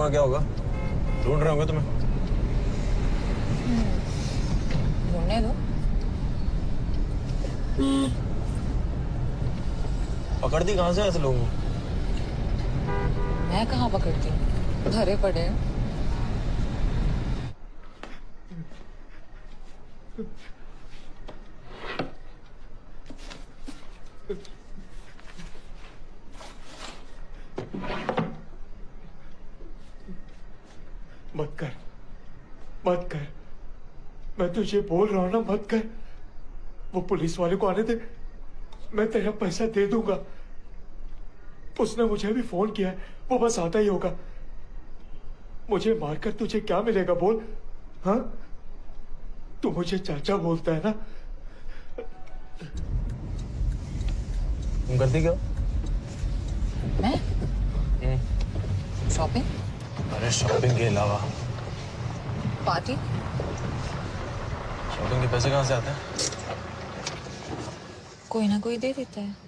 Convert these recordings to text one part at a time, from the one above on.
ढूंढूंगा क्या होगा? ढूंढ रहे होंगे तुम्हें। ढूंढने दो। पकड़ दी कहाँ से ऐसे लोगों को? मैं कहाँ पकड़ती हूँ, धरे पड़े हैं। मत कर, मत कर। मैं तुझे बोल रहा हूं ना, मत कर। वो पुलिस वाले को आने दे, मैं तेरा पैसा दे दूंगा। उसने मुझे भी फोन किया है, वो बस आता ही होगा। मुझे मारकर तुझे क्या मिलेगा बोल? हाँ, तू मुझे चाचा बोलता है ना। तुम करती क्या? मैं शॉपिंग। अरे शॉपिंग के अलावा पार्टी। शॉपिंग के पैसे कहाँ से आते हैं? कोई ना कोई दे देता है।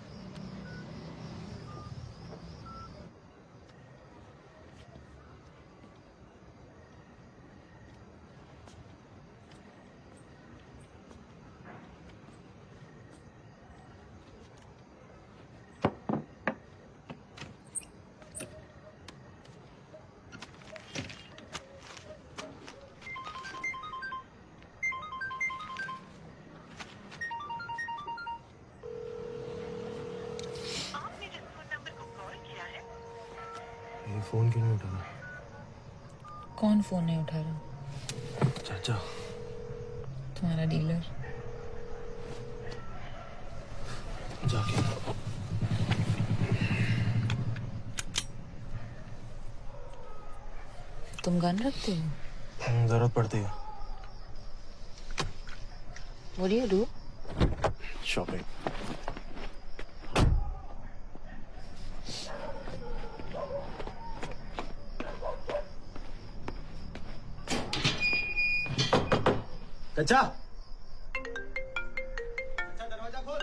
ये फोन क्यों नहीं उठा रहा? कौन फोन नहीं उठा रहा? चाचा। तुम्हारा डीलर। जाके तुम गन रखते हो? जरूरत पड़ती है। What do you do? Shopping. चाचा, दरवाजा खोल।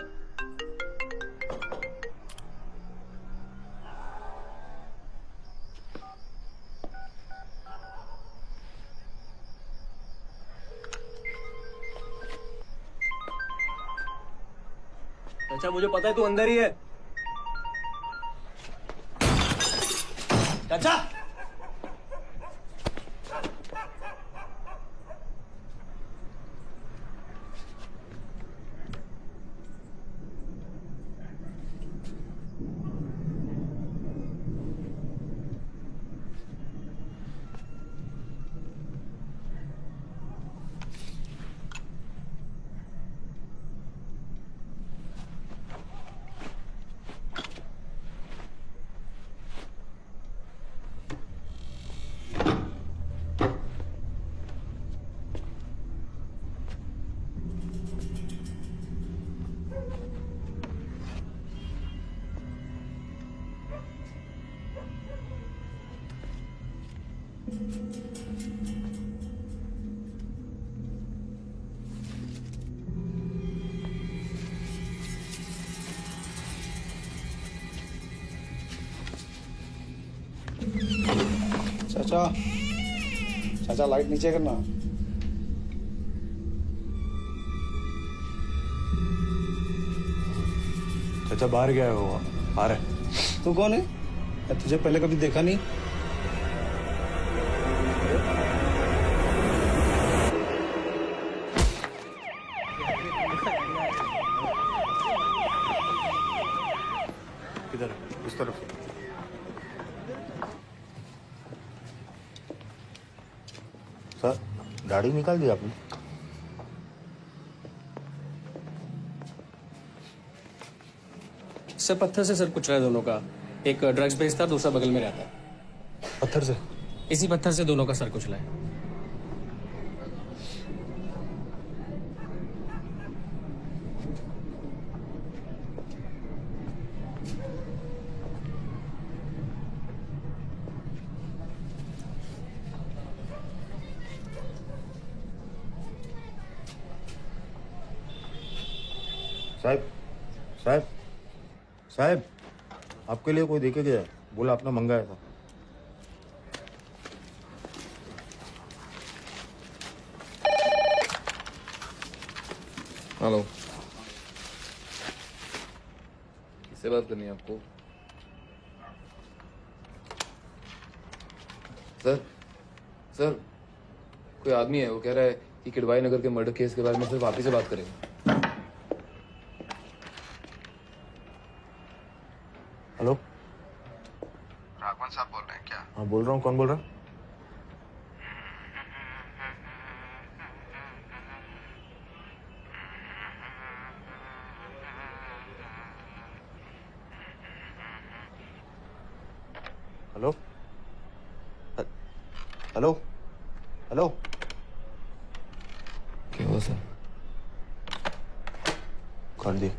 चाचा मुझे पता है तू अंदर ही है। चाचा, चाचा, चाचा लाइट नीचे करना। चाचा बाहर गया है वो, आ रहे। तू कौन है? मैं तुझे पहले कभी देखा नहीं। किधर है? इस तरफ। सर, गाड़ी निकाल दी आपने? सर पत्थर से सर कुचला है दोनों का। एक ड्रग्स बेचता, दूसरा बगल में रहता है। पत्थर से? इसी पत्थर से दोनों का सर कुचला है। साहब, साहब, साहब, आपके लिए कोई देके गया, बोला आपने मंगाया था। हेलो, किससे बात करनी है आपको? सर सर, कोई आदमी है, वो कह रहा है कि किडवाई नगर के मर्डर केस के बारे में सिर्फ आप ही से बात करेंगे। हेलो, राघवन साहब बोल रहे हैं क्या? हाँ बोल रहा हूँ। कौन बोल रहा है? हेलो हेलो हेलो, क्या हुआ सर? कर दिए।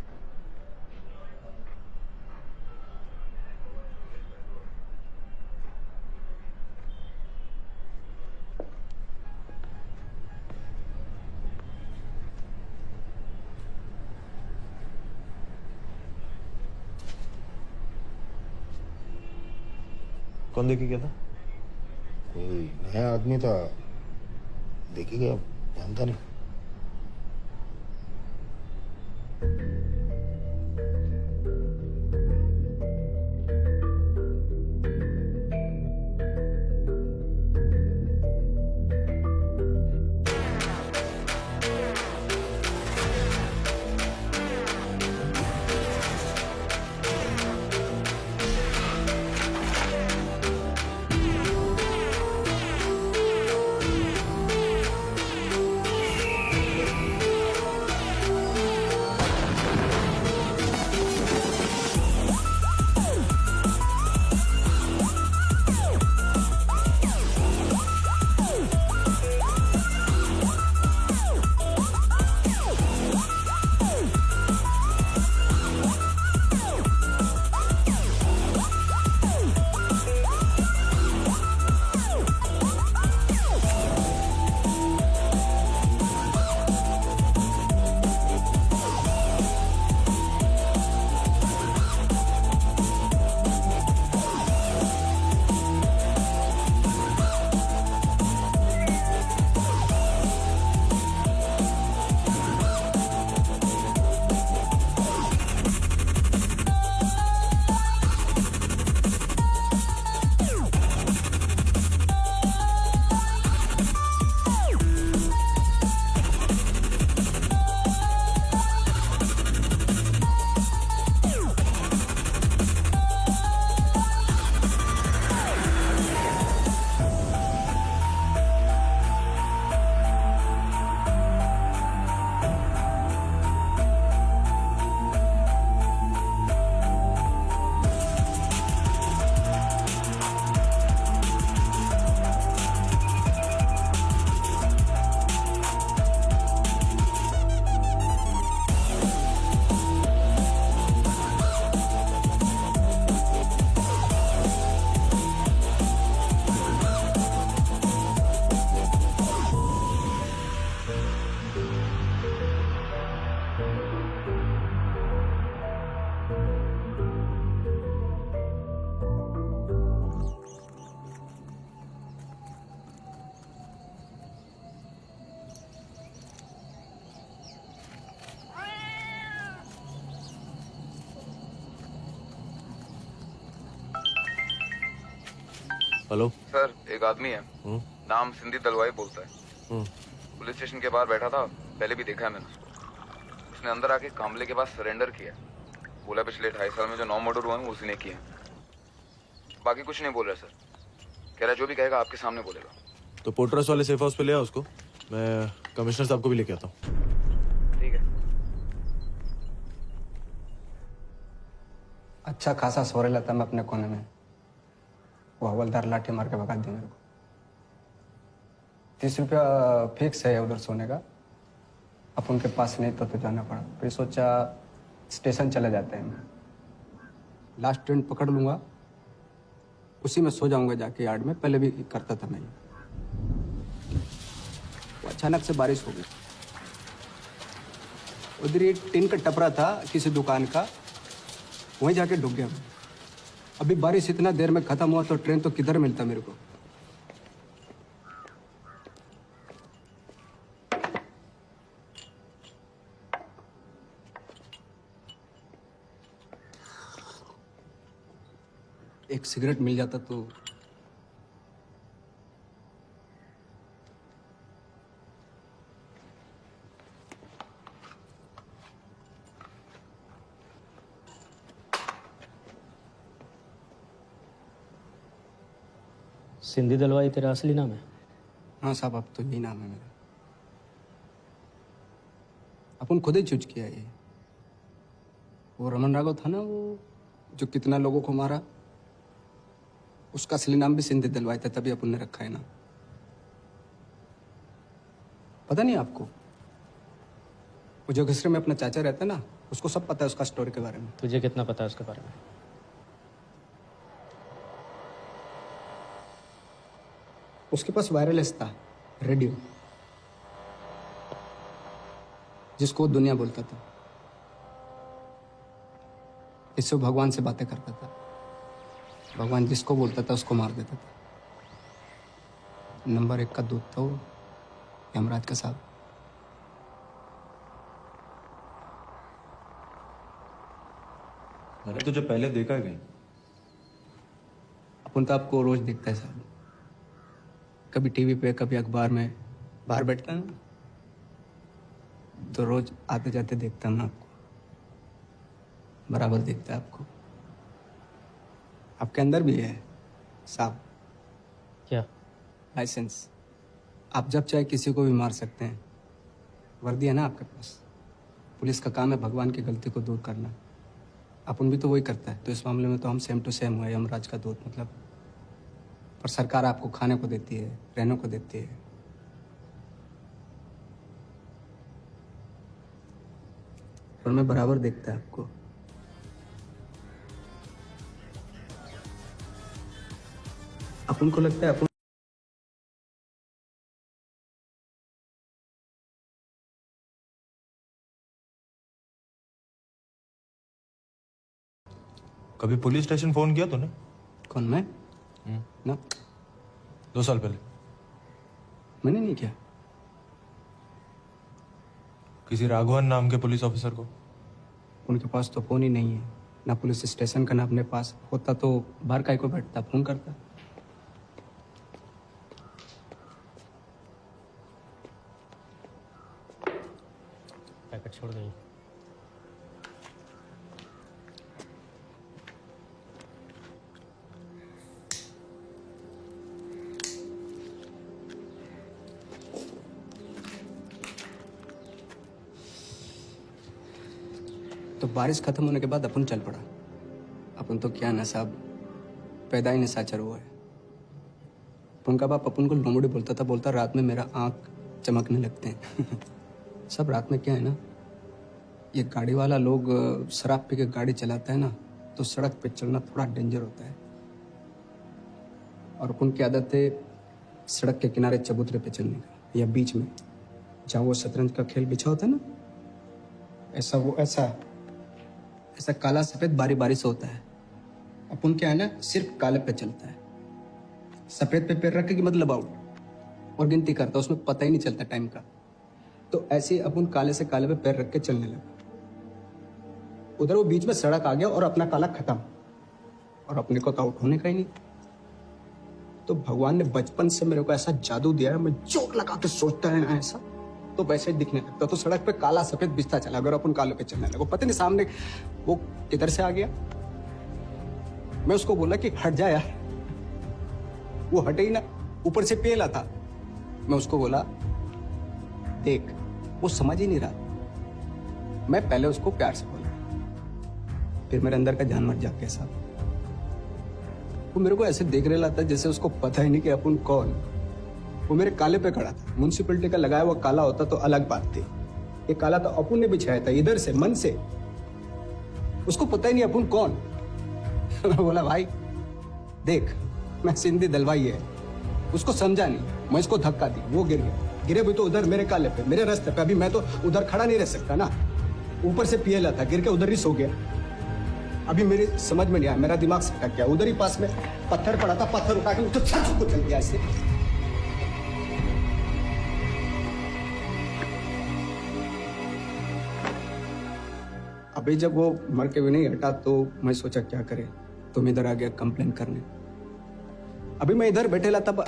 कौन देखी क्या था? कोई नया आदमी था, देखी गया, जानता नहीं। हेलो सर, एक आदमी है, नाम सिंधी दलवाई बोलता है। पुलिस स्टेशन के बाहर बैठा था, पहले भी देखा है मैंने उसको। उसने अंदर आके कामले के पास सरेंडर किया। बोला पिछले 2.5 साल में जो 9 मर्डर हुए हैं वो उसी ने किए। बाकी कुछ नहीं बोल रहा सर। कह रहा जो भी कहेगा आपके सामने बोलेगा। तो पोर्टरस वाले सेफ हाउस पे ले आओ उसको। मैं कमिश्नर साहब को भी लेके आता हूँ। ठीक है। अच्छा खासा सोरे लेता मैं अपने कोने में, वो हवलदार लाठी मार के भगा दी मेरे को। 30 रुपया फिक्स है उधर सोने का। अब उनके पास नहीं तो जाना पड़ा। फिर सोचा स्टेशन चले जाते हैं। लास्ट ट्रेन पकड़ लूंगा, उसी में सो जाऊंगा जाके यार्ड में। पहले भी करता था मैं। वो अचानक से बारिश हो गई। उधर एक टिन का टपरा था किसी दुकान का, वहीं जाके डूब गया मैं। अभी बारिश इतना देर में खत्म हुआ तो ट्रेन तो किधर मिलता मेरे को। एक सिगरेट मिल जाता तो। सिंधी दलवाई तेरा असली नाम है? हाँ साहब, अब तो यही नाम है मेरा। अपन खुद ही चूज किया ये। वो रमन राघव था ना, वो जो कितना लोगों को मारा, उसका असली नाम भी सिंधी दलवाई था, तभी अपन ने रखा है ना। पता नहीं आपको? वो जो घसरे में अपना चाचा रहता है ना, उसको सब पता है उसका स्टोरी के बारे में। तुझे कितना पता है उसके बारे में? उसके पास वायरलेस था, रेडियो, जिसको दुनिया बोलता था। इससे वो भगवान से बातें करता था। भगवान जिसको बोलता था उसको मार देता था। नंबर 1 का दूत था वो, यमराज का साहब। मैंने तुझे पहले देखा है कहीं? अपन तो आपको रोज देखता है साहब, कभी टीवी पे, कभी अखबार में। बाहर बैठता है ना, तो रोज आते जाते देखता हूँ ना आपको, बराबर देखता है आपको। आपके अंदर भी है साहब क्या? लाइसेंस। आप जब चाहे किसी को भी मार सकते हैं। वर्दी है ना आपके पास। पुलिस का काम है भगवान की गलती को दूर करना। अपन भी तो वही करता है, तो इस मामले में तो हम सेम टू सेम हुए, यमराज का दूत मतलब। पर सरकार आपको खाने को देती है, रहने को देती है। और मैं बराबर देखता है आपको। अपन को लगता है अपन कभी पुलिस स्टेशन फोन किया तूने? कौन, मैं? ना, 2 साल पहले मैंने नहीं किया। किसी राघवन नाम के पुलिस ऑफिसर को? उनके पास तो फोन ही नहीं है, ना पुलिस स्टेशन का ना अपने पास। होता तो बाहर काहे को बैठता, फोन करता। पैकेट छोड़ गई। तो बारिश खत्म होने के बाद अपन चल पड़ा। अपन तो क्या ना साहब, पैदा ही निशाचर हुआ है। अपन का बाप अपन को लोमड़ी बोलता था, बोलता रात में मेरा आंख चमकने लगते हैं। सब रात में क्या है ना, ये गाड़ी वाला लोग शराब पी के गाड़ी चलाता है ना, तो सड़क पे चलना थोड़ा डेंजर होता है। और अपन की आदत है सड़क के किनारे चबूतरे पे चलने का, या बीच में जहाँ वो शतरंज का खेल बिछा होता है ना, ऐसा वो ऐसा काला सफेद बारी बारी से होता है। अपन क्या है ना, सिर्फ काले पे चलता है। सफेद पे पैर रखे कि मतलब आउट, और गिनती करता, उसमें पता ही नहीं चलता टाइम का। तो ऐसे अपन काले से काले पे पैर रख के चलने लगा। उधर वो बीच में सड़क आ गया और अपना काला खत्म, और अपने को तो आउट होने का ही नहीं। तो भगवान ने बचपन से मेरे को ऐसा जादू दिया है, मैं जोर लगा के सोचता है ना ऐसा, तो वैसे ही दिखने लगता। तो सड़क पे काला सफेद बिस्ता चला, अगर अपन काले पे चलने लगा, पता नहीं सामने वो किधर से आ गया। मैं उसको बोला कि हट जा यार, वो हटे ही ना, ऊपर से पेला था। मैं उसको बोला देख, वो समझ ही नहीं रहा। मैं पहले उसको प्यार से बोला, फिर मेरे अंदर का जानवर जाग गया साहब। वो मेरे को ऐसे देख रहा था जैसे उसको पता ही नहीं कि अपन कौन। वो मेरे काले पे खड़ा था। म्युनिसिपैलिटी का लगाया हुआ काला होता तो अलग बात थी, ये काला तो अपन ने बिछाया था इधर से, मन से। उसको पता ही नहीं अपन कौन। मैं बोला भाई देख, मैं सिंधी दलवाई है। उसको समझा नहीं, मैं इसको धक्का दी, वो गिर गया। गिरे भी तो उधर मेरे काले पे, मेरे रास्ते पे। अभी मैं तो उधर खड़ा नहीं रह सकता ना, ऊपर से पिए था, गिर के उधर ही सो गया। अभी मेरी समझ में नहीं आया, मेरा दिमाग सटक गया। उधर ही पास में पत्थर पड़ा था, पत्थर उठा के तो छत को चल गया ऐसे। अभी जब वो मर के भी नहीं हटा, तो मैं सोचा क्या करे। तुम इधर आ गया कंप्लेन करने। अभी मैं इधर बैठेला तब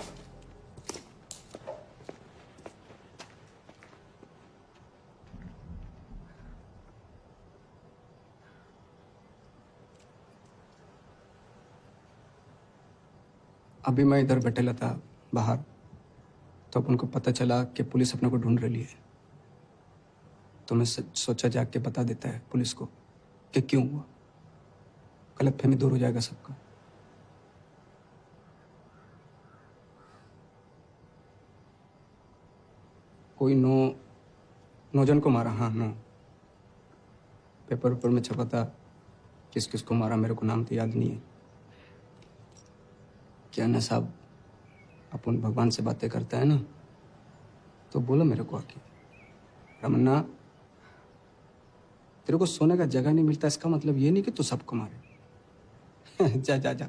अभी मैं इधर बैठेला था बाहर, तो अब उनको पता चला कि पुलिस अपने को ढूंढ रही है। तो मैं सोचा जाके के बता देता है पुलिस को कि क्यों हुआ, गलतफहमी दूर हो जाएगा सबका। कोई नौ जन को मारा। हाँ 9 पेपर में छपा था। किस किस को मारा मेरे को नाम तो याद नहीं है। क्या ना साहब, अपन भगवान से बातें करता है ना, तो बोलो मेरे को आके, रमन्ना तेरे को सोने का जगह नहीं मिलता, इसका मतलब ये नहीं कि तू सबको मारे। जा जा जा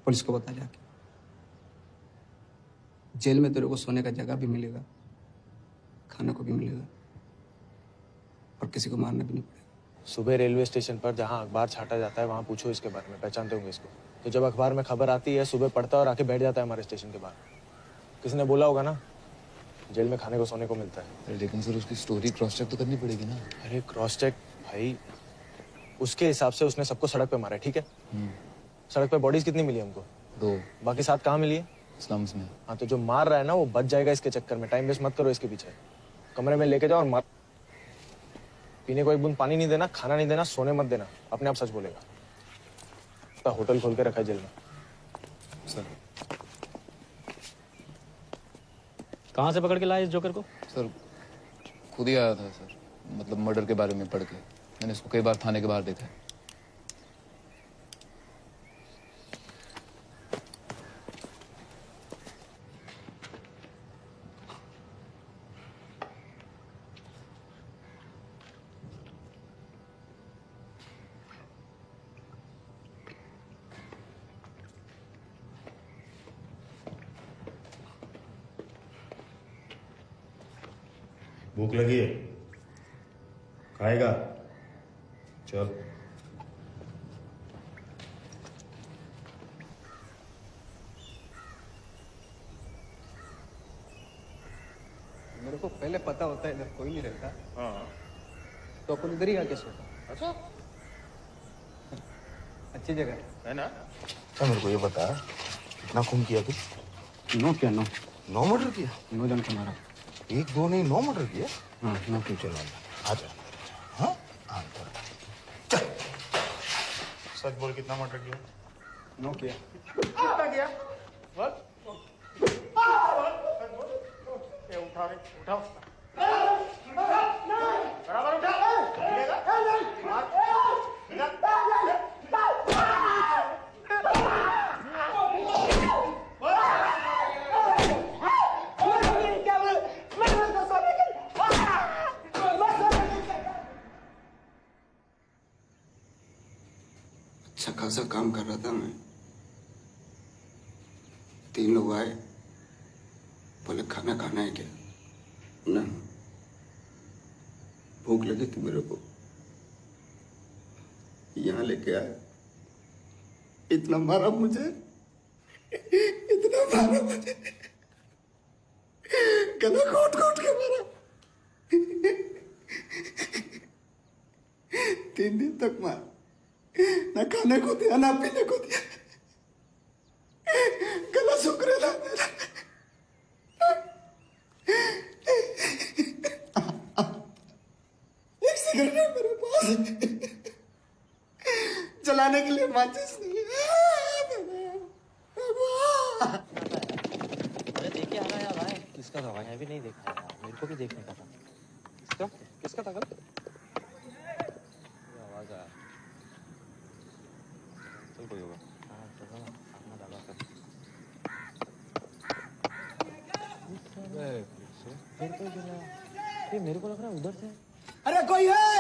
पुलिस को बता जाके। जेल में तेरे को सोने का जगह भी मिलेगा, खाने को भी मिलेगा, और किसी को मारना भी नहीं पड़ेगा। सुबह रेलवे स्टेशन पर जहाँ अखबार छाटा जाता है वहाँ पूछो इसके बारे में, पहचानते होंगे इसको। तो जब अखबार में खबर आती है सुबह पढ़ता है और आके बैठ जाता है हमारे स्टेशन के बाहर। किसी ने बोला होगा ना जेल में खाने को सोने को मिलता है। लेकिन सर उसकी स्टोरी क्रॉस चेक तो करनी पड़ेगी ना। अरे क्रॉस चेक भाई, उसके हिसाब से उसने सबको सड़क पे मारा है, ठीक है। सड़क पे बॉडीज कितनी मिली हमको? 2। बाकी 7 कहाँ मिली है? स्लम्स में। हाँ तो जो मार रहा है ना वो बच जाएगा इसके चक्कर में। टाइम वेस्ट मत करो इसके पीछे। कमरे में लेके जाओ और मार। पीने को एक बूंद पानी नहीं देना, खाना नहीं देना, सोने मत देना, अपने आप सच बोलेगा। होटल खोल के रखा है जेल में। सर कहाँ से पकड़ के लाए इस जोकर को? सर खुद ही आया था सर, मतलब मर्डर के बारे में पढ़ के। मैंने इसको कई बार थाने के बाहर देखा है। भूख लगी है, खाएगा? चल। मेरे को पहले पता होता है इधर कोई नहीं रहता। हाँ। तो अपन इधर ही आके सोता। अच्छा अच्छी जगह है ना। अच्छा मेरे को ये बता, कितना खून किया तू? 9 क्या 9? 9 मर्डर किया? 9 जन को मारा। 1 2 नहीं 9 मर्डर किया? हाँ 9 तू चल आजा। हाँ चल। सच बोल, कितना मर्डर किया? 9 किया। कितना किया? बोल। ये उठा रे, उठाओ। बराबर उठा। अच्छा खासा काम कर रहा था मैं। 3 लोग आए, बोले खाना खाना है क्या? ना, भूख लगी थी मेरे को, यहाँ लेके आए। इतना मारा मुझे, इतना मारा मुझे, गला घोट घोट के मारा। 3 दिन तक मारा, ना खाने को दिया ना पीने को दिया, गला सूख रहा था मेरा। एक सिगरेट है मेरे पास, जलाने के लिए माचिस नहीं है। अरे देखिए आ रहा है भाई। किसका था भाई? मैं भी नहीं देखा यार, मेरे को भी देखने का था। किसका किसका था? कल आवाज आया, चल कोई होगा। हाँ चलो अपना डाला कर। फिर कोई गिरा, ये मेरे को लग रहा है उधर से। अरे कोई है?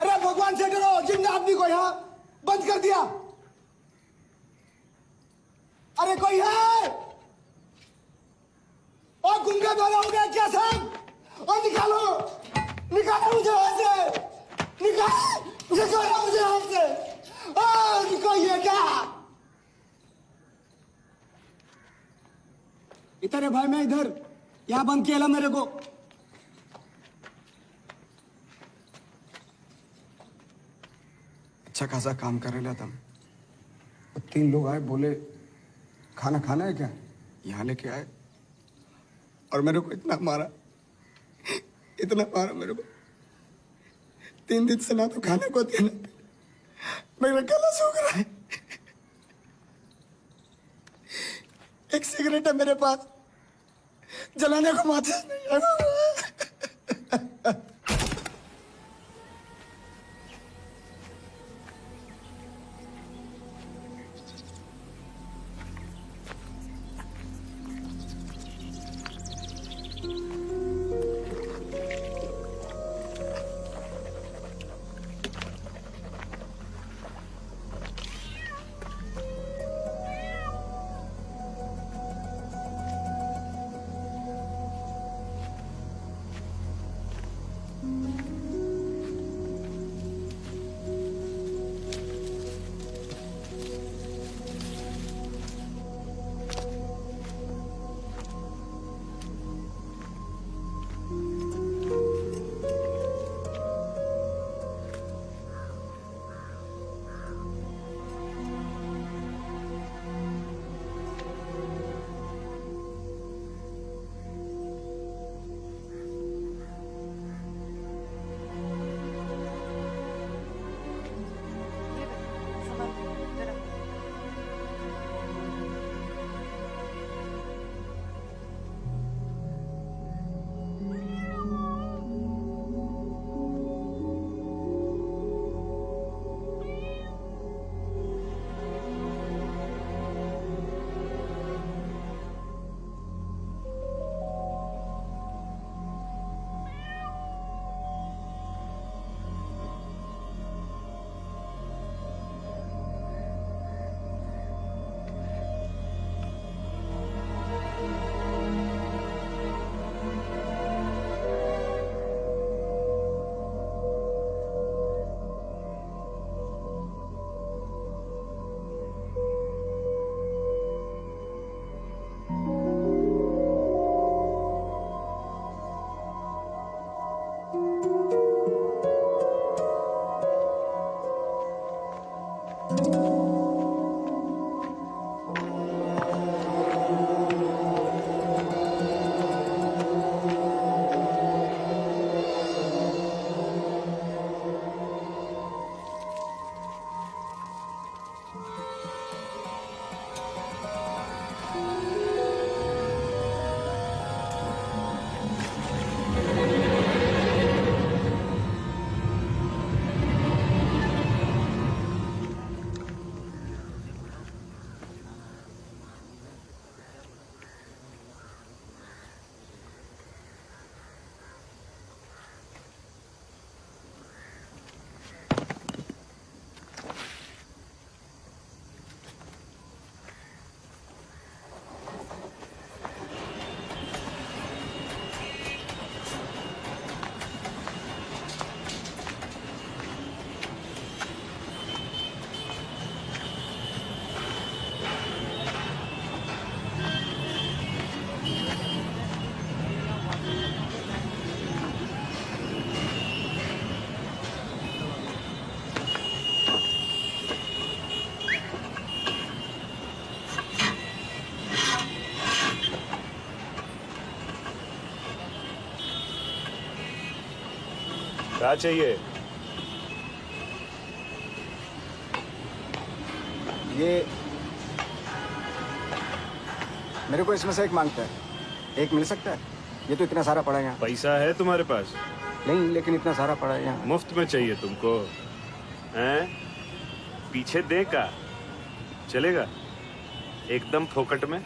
अरे भगवान से डरो, जिंदा आदमी को यहाँ बंद कर दिया। अरे कोई है? और गुंगा द्वारा हो गया क्या साहब? और निकालो, निकालो मुझे वहां से, निकालो मुझे यहाँ से। तुमको ये क्या? इधर है भाई, मैं इधर यहाँ बंद किया मेरे को। अच्छा खासा काम कर रहे तुम। 3 लोग आए, बोले खाना खाना है क्या? यहाँ लेके आए और मेरे को इतना मारा मेरे को। 3 दिन से ना तो खाने को देना, मेरा गला सूख रहा है। एक सिगरेट है मेरे पास, जलाने को माचिस नहीं है। क्या चाहिए? ये मेरे को इसमें से एक मांगता है, एक मिल सकता है? ये तो इतना सारा पड़ा है यहाँ। पैसा है तुम्हारे पास? नहीं, लेकिन इतना सारा पड़ा है यहाँ। मुफ्त में चाहिए तुमको? हैं? पीछे दे का चलेगा? एकदम फोकट में?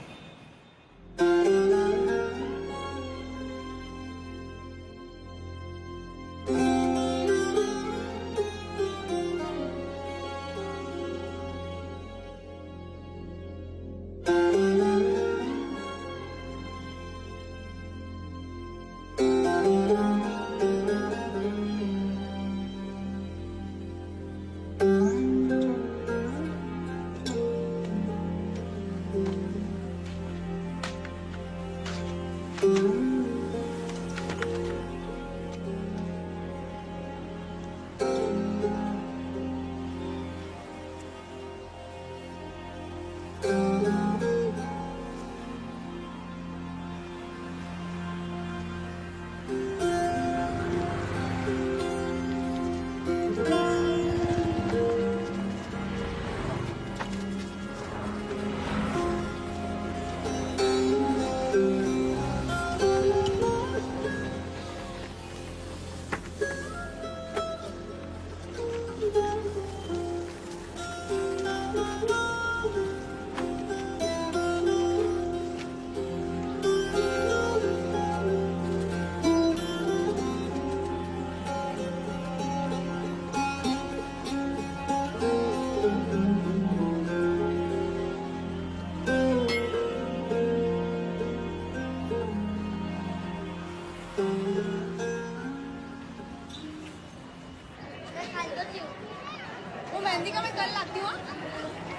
मेहंदी का मैं कल लाती हूँ।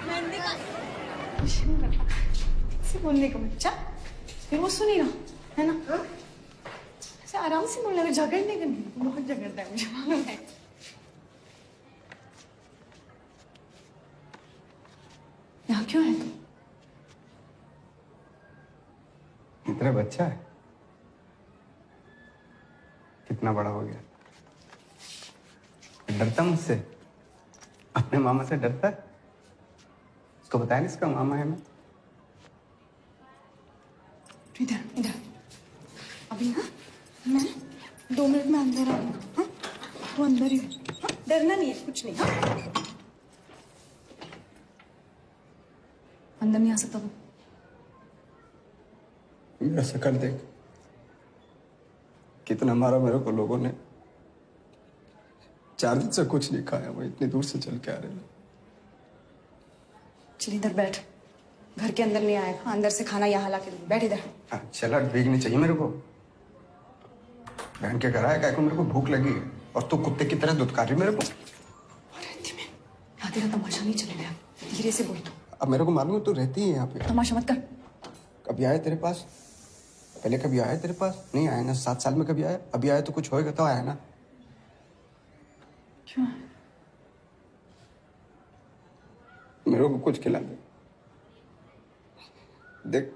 मेहंदी का ऐसे बोलने का बच्चा फिर वो सुनेगा, है ना? ऐसे आराम से बोलने का, झगड़ने का नहीं। बहुत झगड़ता है, मुझे मालूम है। यहाँ क्यों है तू? तेरा बच्चा है, कितना बड़ा हो गया। डरता मुझसे, अपने मामा से डरता है। उसको बताया नहीं इसका मामा है मैं। इधर इधर अभी ना मैं 2 मिनट में अंदर आऊंगा। हाँ, वो अंदर ही है। हाँ? डरना नहीं है, कुछ नहीं। हाँ? अंदर नहीं आ सकता वो। मेरा शक्ल देख, कितना मारा मेरे को लोगों ने। 4 दिन से कुछ नहीं खाया, मैं इतनी दूर से चल के आ रहे हैं। चल इधर बैठ, घर के अंदर नहीं आएगा। अंदर से खाना यहाँ ला के दूँ। बैठ इधर। चला भीगनी चाहिए मेरे को। बहन के घर आया क्या, मेरे को भूख लगी है और तू कुत्ते की तरह दुत्कार रही मेरे को। यहाँ तेरा तमाशा नहीं चलेगा, धीरे से बोल। अब मेरे को मालूम है तू रहती है यहाँ पे। तमाशा मत कर। कभी आया तेरे पास? पहले कभी आया तेरे पास? नहीं आया ना। 7 साल में कभी आया? अभी आया तो कुछ होएगा तो आया ना। क्यों? मेरे को कुछ खिला दे। देख,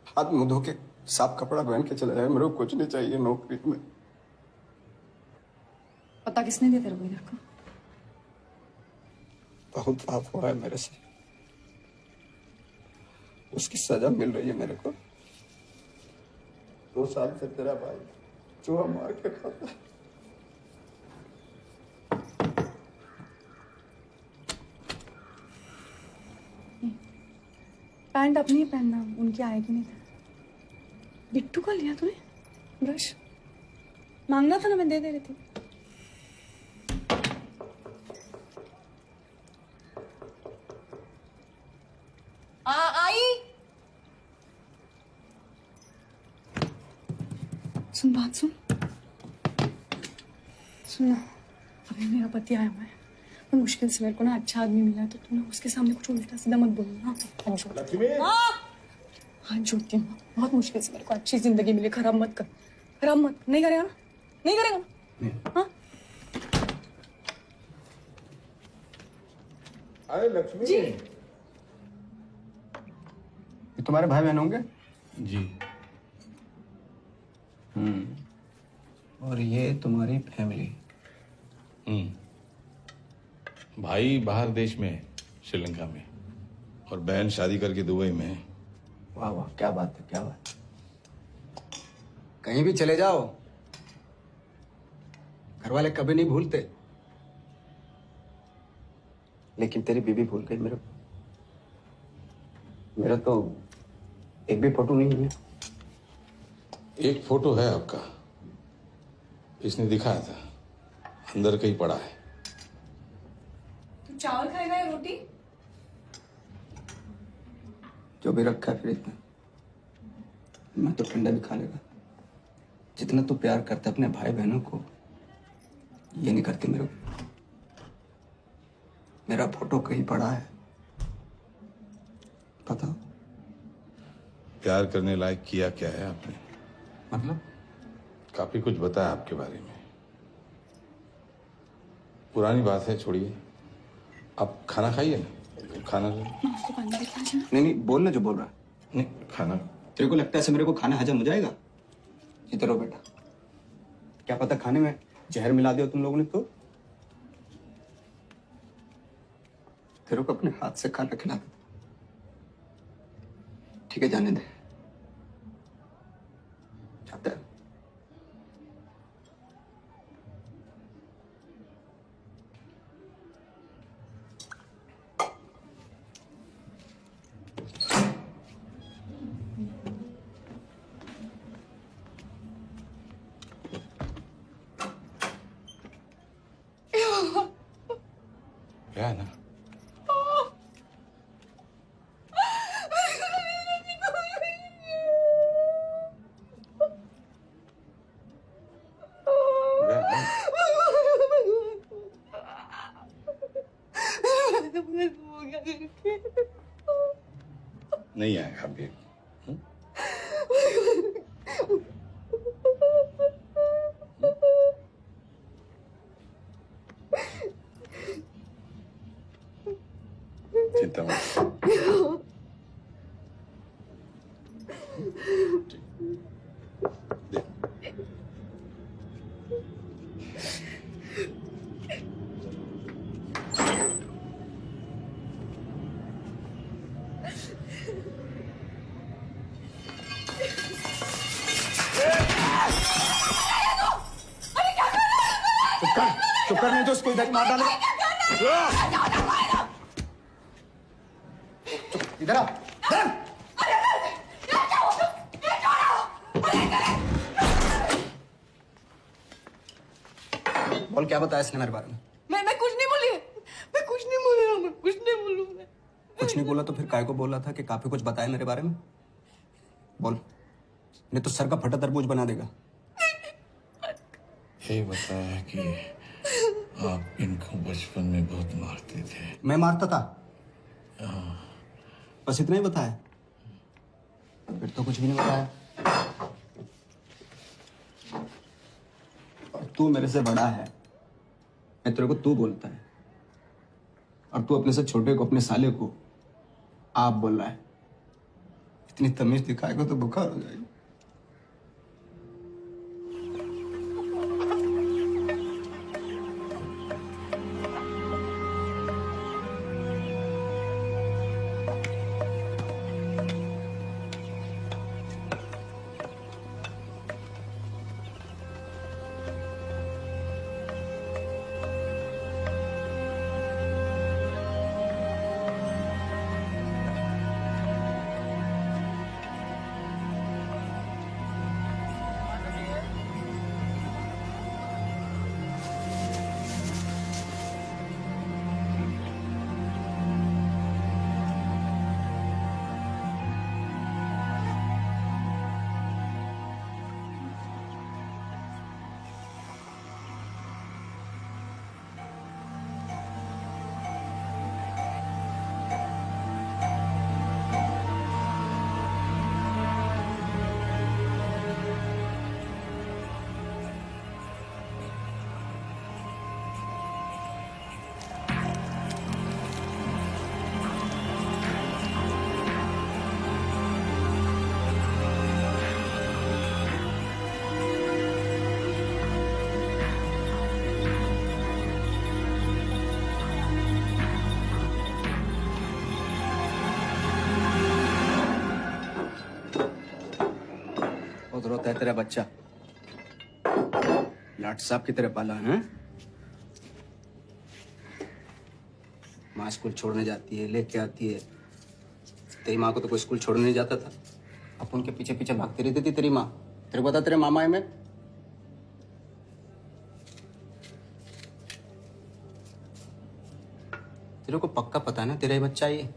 हाथ मुंह धो के साफ कपड़ा पहन के चला जाए। मेरे को कुछ नहीं चाहिए नौकरी में। पता किसने दिया तेरे को इधर को? बहुत पाप हुआ है मेरे से, उसकी सजा मिल रही है मेरे को। 2 साल से तेरा भाई चूहा मार के खाता है। पैंट अपनी ही पहनना, उनकी आएगी नहीं। बिट्टू का लिया तूने ब्रश? मांगना था ना, मैं दे रही थी। आई। सुन बात सुन। सुनना, अभी मेरा पति आया हुआ है। तो मुश्किल से मेरे को ना अच्छा आदमी मिला है, तो तू ना उसके सामने कुछ उल्टा सीधा मत बोलना। हाँ जोड़ती हूँ, बहुत मुश्किल से मेरे को अच्छी जिंदगी मिली। खराब मत कर, खराब मत। नहीं करेगा ना? नहीं करेगा ना? हाँ अरे लक्ष्मी जी। ये तुम्हारे भाई बहन होंगे? जी। और ये तुम्हारी फैमिली? भाई बाहर देश में है, श्रीलंका में, और बहन शादी करके दुबई में है। वाह वाह, क्या बात है, क्या बात है। कहीं भी चले जाओ, घर वाले कभी नहीं भूलते, लेकिन तेरी बीबी भूल गई मेरे को। मेरा तो एक भी फोटो नहीं है। एक फोटो है आपका, इसने दिखाया था, अंदर कहीं पड़ा है। तू चावल खाएगा या रोटी? जो भी रखा है फ्रिज में, मैं तो ठंडा भी खा लेगा। जितना तू प्यार करता अपने भाई बहनों को, ये नहीं करती मेरे को। मेरा फोटो कहीं पड़ा है, पता? प्यार करने लायक किया क्या है आपने? मतलब? काफी कुछ बताया आपके बारे में। पुरानी बात है, छोड़िए। आप खाना खाइए ना, खाना ले। नहीं नहीं, बोलना जो बोल रहा है। नहीं, खाना। तेरे को लगता है ऐसे मेरे को खाना हजम हो जाएगा? इधर हो बेटा, क्या पता खाने में जहर मिला दिया तुम लोगों ने तो। तेरे को अपने हाथ से खाना खिला दे। ठीक है, जाने दे। जाता है। क्या है ना? नहीं आएगा अभी। चिंता मत। दे। चुप कर, नहीं तो उसको इधर मार डालेगा। इधर आ। बोल, क्या बताया इसने मेरे बारे में? मैं कुछ नहीं बोली, मैं कुछ नहीं बोली, मैं कुछ नहीं बोलूँ। कुछ नहीं बोला तो फिर काय को बोला था कि काफी कुछ बताया मेरे बारे में? बोल, नहीं तो सर का फटा तरबूज बना देगा। यही बताया कि आप इनको बचपन में बहुत मारते थे। मैं मारता था? बस इतना ही बताया? फिर तो कुछ भी नहीं बताया। और तू मेरे से बड़ा है, मैं तेरे को तू बोलता है, और तू अपने से छोटे को, अपने साले को आप बोल रहा है। इतनी तमीज दिखाएगा तो बुखार हो जाएगी। बहुत रोता है तेरा बच्चा, लाट साहब की तरह पाला है। माँ स्कूल छोड़ने जाती है, लेके आती है। तेरी माँ को तो कोई स्कूल छोड़ने नहीं जाता था। अब उनके पीछे पीछे भागती रहती थी तेरी माँ। तेरे को पता तेरे मामा है मैं? तेरे को पक्का पता है ना तेरा ही बच्चा ये?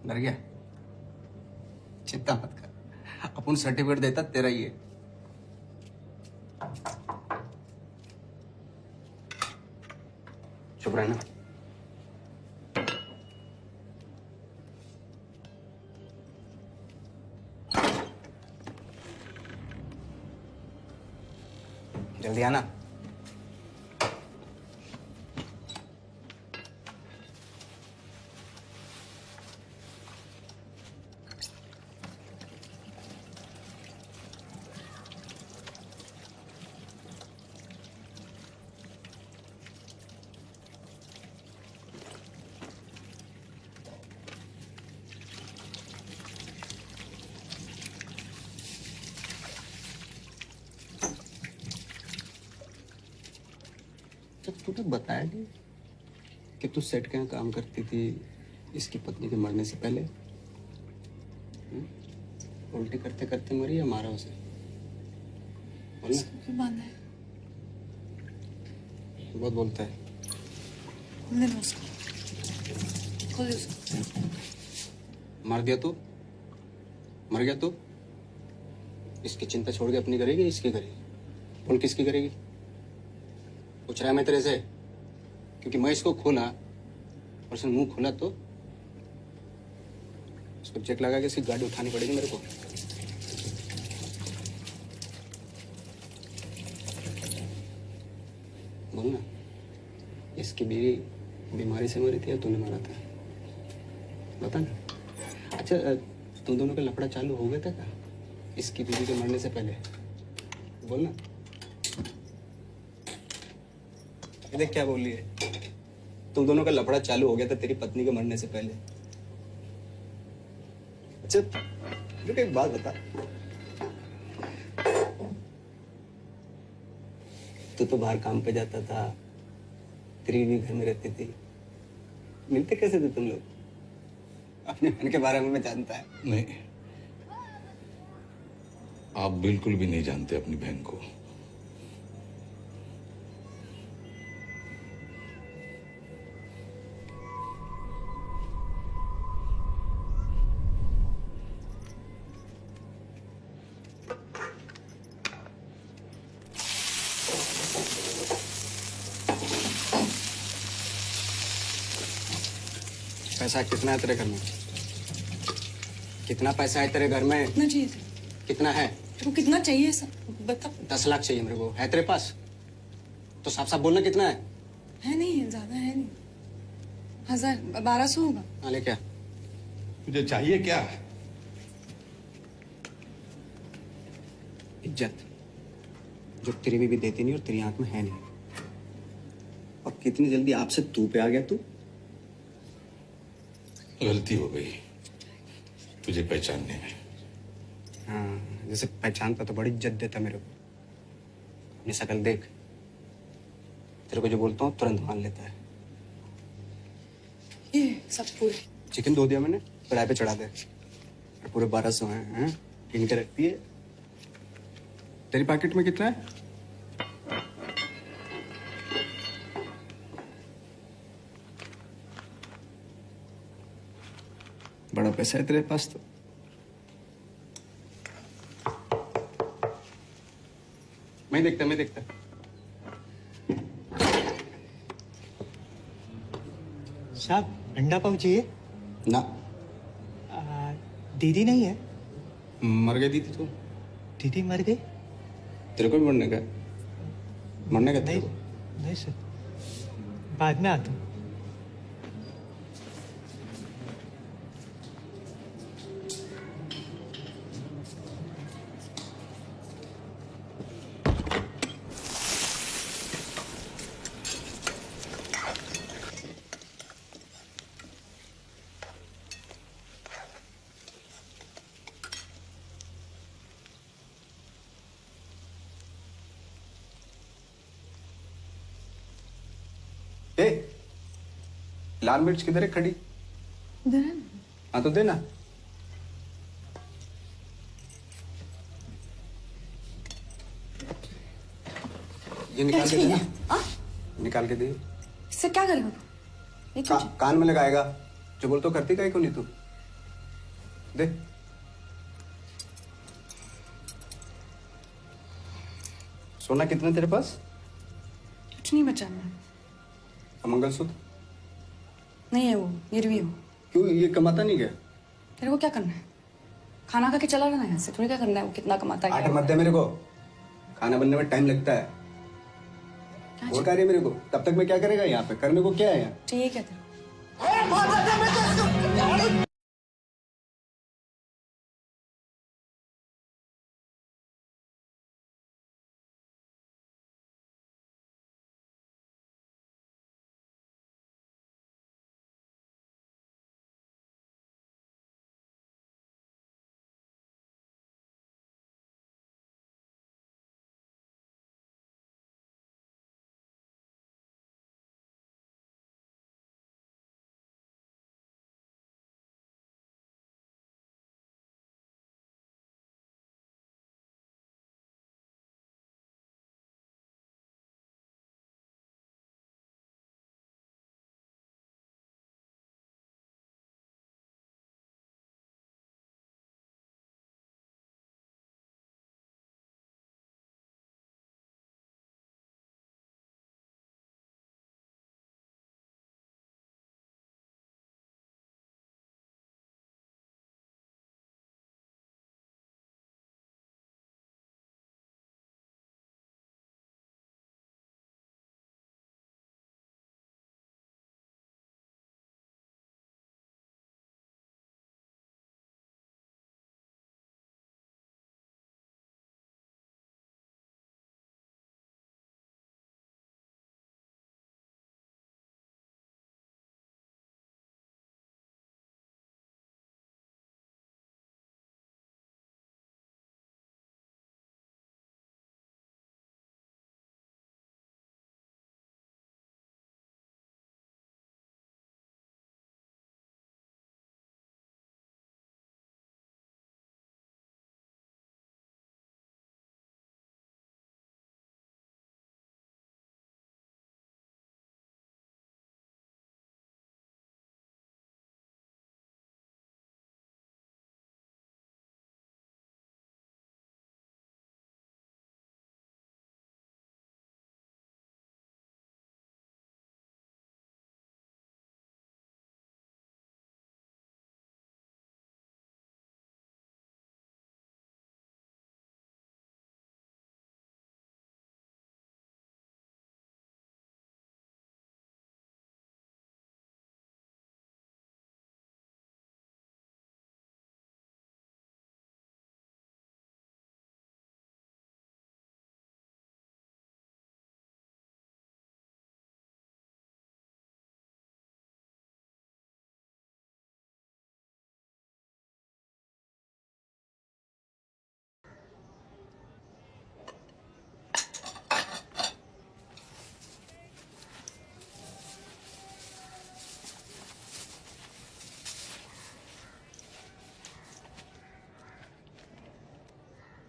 डर गया? चिंता मत कर, अपन सर्टिफिकेट देता तेरा ही है। चुप रहना। जल्दी आना। तो तूने बताया नहीं कि तू सेट के यहाँ काम करती थी इसकी पत्नी के मरने से पहले? उल्टी करते करते मरी या मारा उसे? बोलना। क्यों बांधा है? बहुत बोलता है। खोलने दो उसको, खोल दो उसको। मार दिया तू? मर गया तू? इसकी चिंता छोड़ के अपनी करेगी, इसकी करेगी? बोल, किसकी करेगी? पूछ रहा है मैं तेरे से। क्योंकि मैं इसको खोला और उसने मुंह खोला तो उसको चेक लगा के इसकी गाड़ी उठानी पड़ेगी मेरे को। बोल ना, इसकी बीवी बीमारी से मरी थी या तूने मारा था? बता ना। अच्छा, तुम दोनों का लफड़ा चालू हो गया था क्या इसकी बीवी के मरने से पहले? बोल ना। ये देख क्या बोल रही है। तुम दोनों का लफड़ा चालू हो गया था तेरी पत्नी के मरने से पहले। अच्छा, मुझे एक बात बता, तू तो बाहर काम पे जाता था, तेरी भी घर में रहती थी, मिलते कैसे थे तुम लोग? अपने बहन के बारे में मैं जानता है। नहीं, आप बिल्कुल भी नहीं जानते अपनी बहन को। पैसा कितना है तेरे घर में? कितना पैसा है तेरे घर में? कितना चाहिए था? कितना है? तेरे को कितना चाहिए सब बता। 10 लाख चाहिए मेरे को। है तेरे पास? तो साफ साफ बोलना कितना है? है नहीं है, ज्यादा है नहीं। 1000 1200 होगा। हाँ, ले क्या? मुझे चाहिए क्या? इज्जत, जो तेरी बीवी देती नहीं और तेरी आंख में है नहीं। और कितनी जल्दी आपसे तू पे आ गया तू? गलती हो गई तुझे पहचानने में। हाँ, जैसे पहचानता तो बड़ी इज्जत देता मेरे को। अपनी शक्ल देख, तेरे को जो बोलता हूँ तुरंत मान लेता है। ये सब पूरे चिकन धो दिया मैंने, किराए पे चढ़ा दे। और पूरे 1200 हैं, गिन के रखती है। तेरी पैकेट में कितना है? बड़ा पैसा है तेरे पास तो। मैं देखता। साहब, अंडा पाव चाहिए? ना। दीदी नहीं है? मर गई दीदी तो। दीदी मर गई? तेरे को भी मरने का? मरने का तेरे को? नहीं सर, बाद में आता हूँ। ए, लाल मिर्च किधर है खड़ी? इधर है। हाँ तो देना। ये निकाल के देना। निकाल के दे। इससे क्या करेगा? ये क्या? कान में लगाएगा। जो बोल तो करती का ही को नहीं तू। दे। सोना कितना तेरे पास? कुछ नहीं बचा मैं। मंगलसूत्र? नहीं है वो, गिरवी हो। क्यों, ये कमाता नहीं क्या? तेरे को क्या करना है? खाना खा के चला रहना है, ऐसे थोड़ी क्या करना है, वो कितना कमाता है। आर्डर मत दे मेरे को, खाना बनने में टाइम लगता है। और कह रही है मेरे को, तब तक मैं क्या करेगा यहाँ पे? करने को क्या है यहाँ? ठीक है तेरा।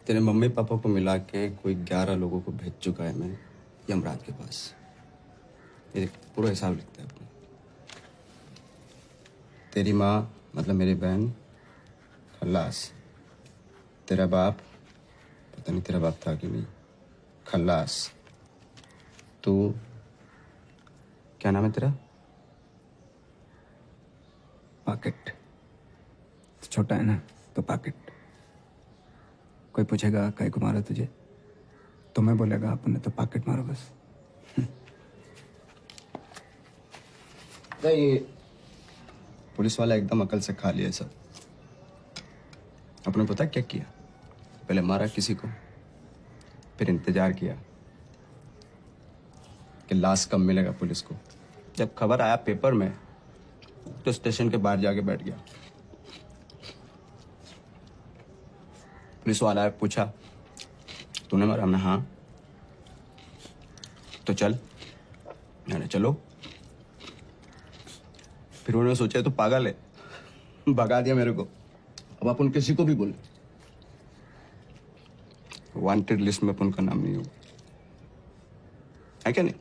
तेरे मम्मी पापा को मिला के कोई 11 लोगों को भेज चुका है मैं यमराज के पास। ये पूरा हिसाब लिखता है अपना। तेरी माँ मतलब मेरी बहन खल्लास, तेरा बाप पता नहीं तेरा बाप था कि नहीं, खल्लास, तू क्या नाम है तेरा? पॉकेट। छोटा है ना तो पॉकेट। कोई पूछेगा कहीं को मारा तुझे तो मैं बोलेगा आपने तो पॉकेट मारो बस। नहीं, पुलिस वाला एकदम अकल से खा लिया सब। आपने पता क्या किया? पहले मारा किसी को, फिर इंतजार किया कि लाश कब मिलेगा पुलिस को। जब खबर आया पेपर में तो स्टेशन के बाहर जाके बैठ गया। पुलिस वाला है, पूछा तूने मारा? हमने हाँ। तो चल, मैंने चलो। फिर उन्होंने सोचा तो पागल है, भगा दिया मेरे को। अब अपन किसी को भी बोले वांटेड लिस्ट में अपन का नाम नहीं होगा, है क्या नहीं?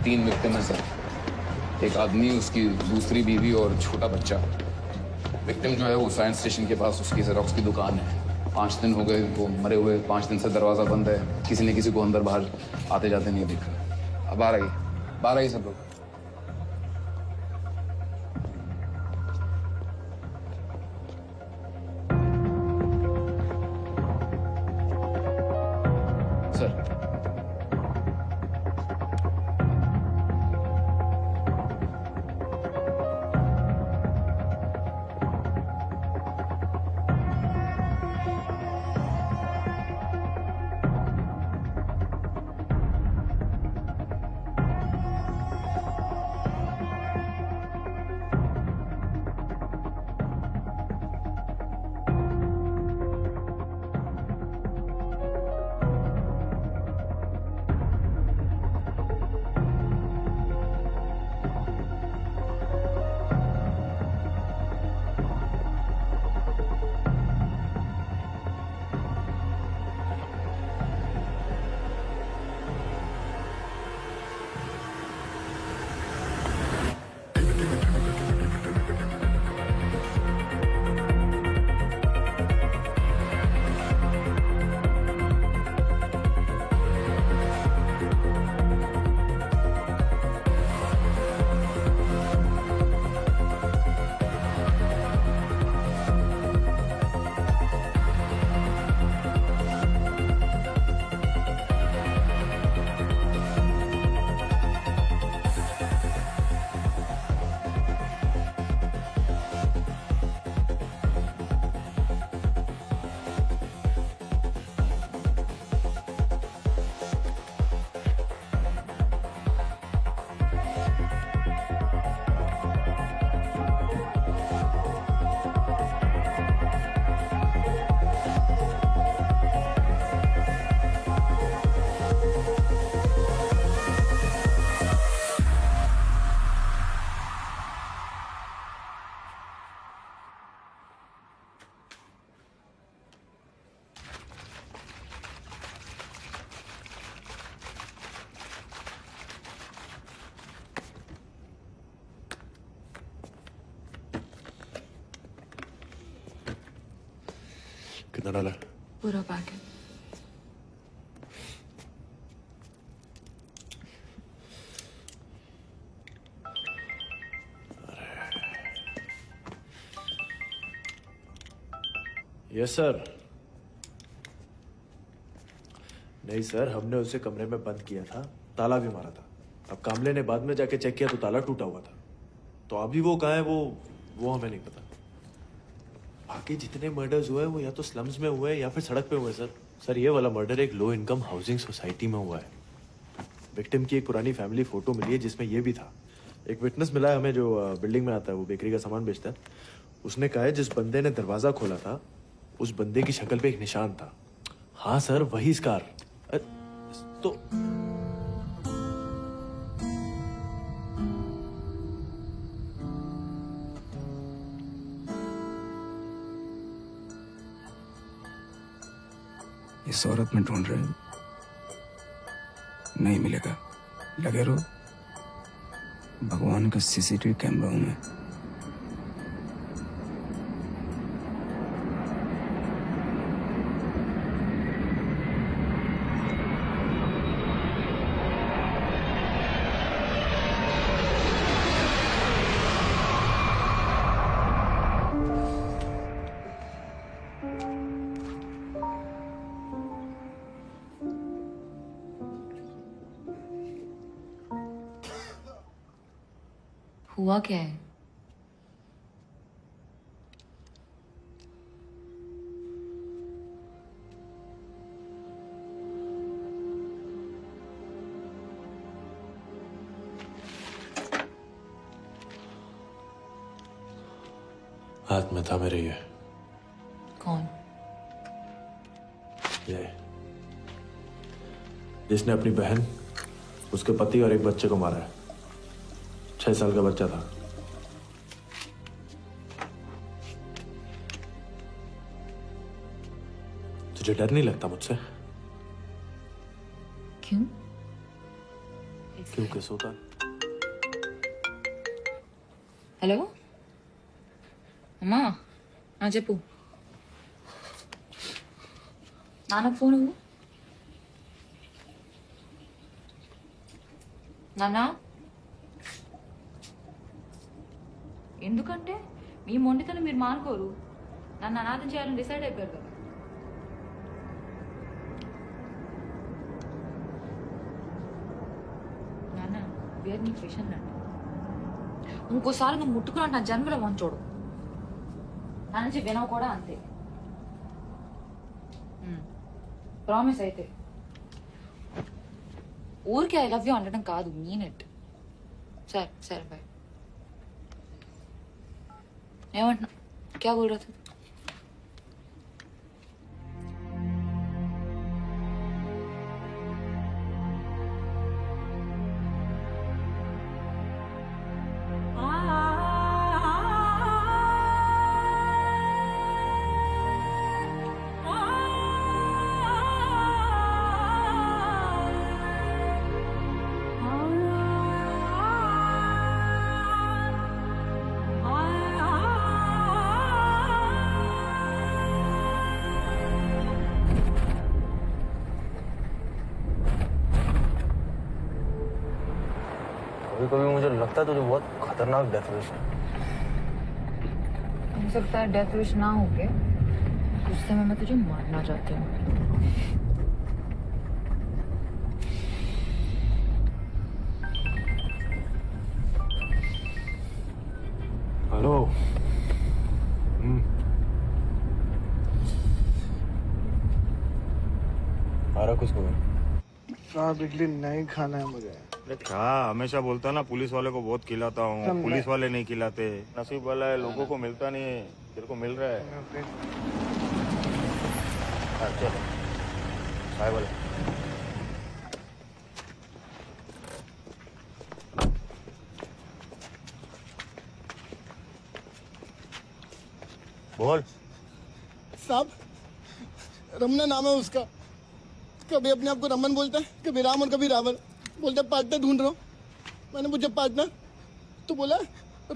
तीन विक्टिम है सर, एक आदमी, उसकी दूसरी बीवी और छोटा बच्चा। विक्टिम जो है वो साइंस स्टेशन के पास उसकी जेरोक्स की दुकान है। 5 दिन हो गए वो मरे हुए, 5 दिन से दरवाजा बंद है, किसी ने किसी को अंदर बाहर आते जाते नहीं देखा। अब बाहर आई सब लोग। सर कितना डाला? पूरा पैकेट। Yes sir. नहीं सर, हमने उसे कमरे में बंद किया था, ताला भी मारा था। अब कामले ने बाद में जाके चेक किया तो ताला टूटा हुआ था। तो अभी वो कहाँ है वो हमें नहीं पता। बाकी जितने मर्डर्स हुए वो या तो स्लम्स में हुए या फिर सड़क पे हुए सर। ये वाला मर्डर एक लो इनकम हाउसिंग सोसाइटी में हुआ है। विक्टिम की एक पुरानी फैमिली फोटो मिली है जिसमें ये भी था। एक विटनेस मिला है हमें जो बिल्डिंग में आता है, वो बेकरी का सामान बेचता है। उसने कहा है जिस बंदे ने दरवाजा खोला था उस बंदे की शक्ल पे एक निशान था। हाँ सर, वही स्कार। तो इस औरत में ढूंढ रहे हो, नहीं मिलेगा। लगे रहो, भगवान का सीसीटीवी कैमरा हूं मैं। हुआ क्या है? हाथ में था मेरे ये कौन? जिसने अपनी बहन, उसके पति और एक बच्चे को मारा है। 6 साल का बच्चा था। तुझे डर नहीं लगता मुझसे? क्यों? क्योंकि सोता। హలో అమ్మా చెప్పు. నాన్నకు ఫోన్ ఇవ్వు. నాన్న, ఎందుకంటే మీ మొండితనం మీరు మానుకోరు. నన్ను అనాథం చేయాలని డిసైడ్ అయిపోయారు కదా. నాన్న, వేరు నీకు విషయం నాన్న. ఇంకోసారి నువ్వు ముట్టుకున్నా నా జన్మలో వంచోడు. నా నుంచి వినవు కూడా అంతే. ప్రామిస్ అయితే. ఊరికే ఐ లవ్ యూ అనడం కాదు, మీన్ ఇట్. సరే సరే బాయ్. ఏమంటున్నా? क्या बोल रहा था? कभी मुझे लगता है तुझे बहुत खतरनाक डेथ विश है। हो सकता है डेथ विश ना हो के गुस्से में मैं तुझे मारना चाहती हूँ. हेलो. आ रहा कुछ को? साहब इडली नहीं खाना है मुझे. अरे क्या हमेशा बोलता ना पुलिस वाले को बहुत खिलाता हूँ, पुलिस वाले नहीं खिलाते. नसीब वाला है, लोगों को मिलता नहीं है, तेरे को मिल रहा है. हाँ चलो चाय वाले. बोल. साहब रमना नाम है उसका. कभी अपने आप को रमन बोलता है, कभी राम और कभी रावण. बोलता पार्टनर ढूंढ रहा हूँ. मैंने पूछा पार्टनर, तो बोला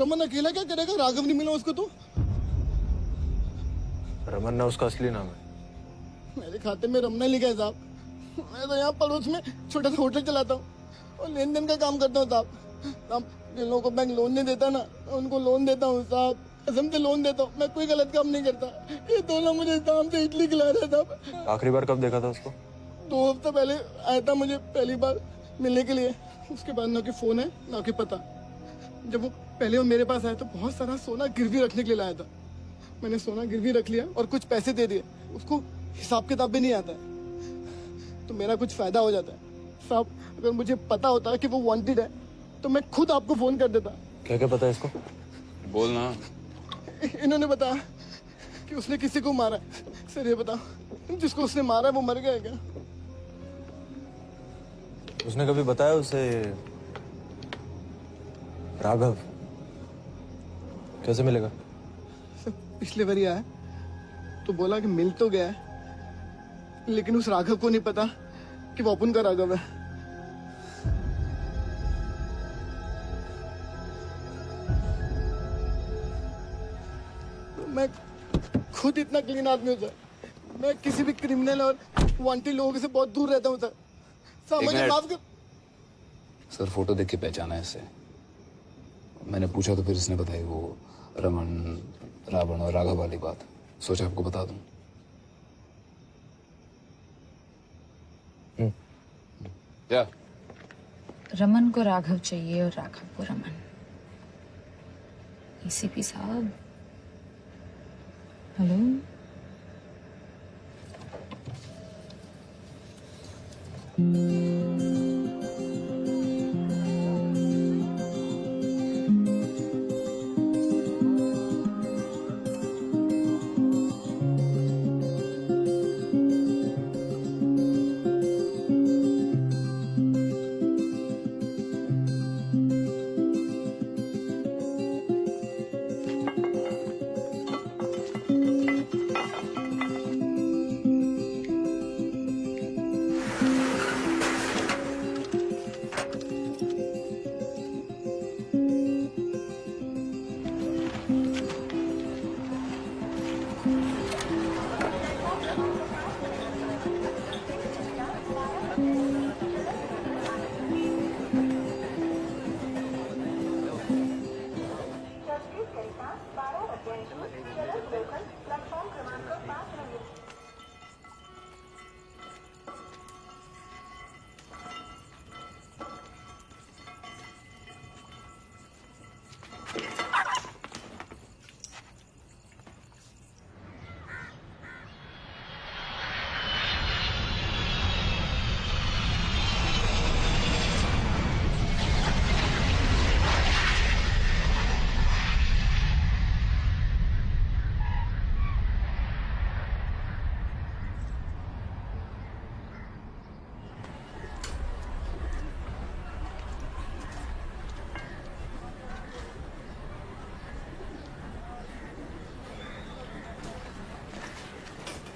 रमन अकेला क्या करेगा, राघव नहीं मिला उसको. तो रमन ना उसका असली नाम है. मेरे खाते में रमना लिखा है साहब. मैं तो यहाँ पड़ोस में छोटा सा होटल चलाता हूँ और लेन देन का काम करता हूँ साहब. जिन लोगों को बैंक लोन नहीं देता ना, उनको लोन देता हूँ साहब. कसम से लोन देता हूँ, मैं कोई गलत काम नहीं करता। ये दोनों मुझे दाम से इडली खिला रहा था। आखिरी बार कब देखा था उसको? 2 हफ्ते पहले आया था मुझे पहली बार मिलने के लिए। उसके बाद ना कि फोन है ना कि पता। जब वो पहले वो मेरे पास आया तो बहुत सारा सोना गिरवी रखने के लिए लाया था। मैंने सोना गिरवी रख लिया और कुछ पैसे दे दिए। उसको हिसाब किताब भी नहीं आता है, तो मेरा कुछ फायदा हो जाता है। साहब, अगर मुझे पता होता कि वो वांटेड है तो मैं खुद आपको फोन कर देता। क्या क्या पता है इसको? बोलना। इन्होंने बताया कि उसने किसी को मारा है। सर ये बताओ, जिसको उसने मारा है वो मर गया है क्या? उसने कभी बताया उसे राघव कैसे मिलेगा? सर पिछले बार ही आया तो बोला कि मिल तो गया है, लेकिन उस राघव को नहीं पता कि वो अपन का राघव है। मैं खुद इतना क्लीन आदमी हूँ सर। मैं किसी भी क्रिमिनल और वांटेड लोगों से बहुत दूर रहता हूँ सर। सर मुझे माफ कर। सर फोटो देख के पहचाना है इसे। मैंने पूछा तो फिर इसने बताई वो रमन, रावण और राघव वाली बात। सोचा आपको बता दूं। क्या? रमन को राघव चाहिए और राघव को रमन। एसीपी साहब, हेलो।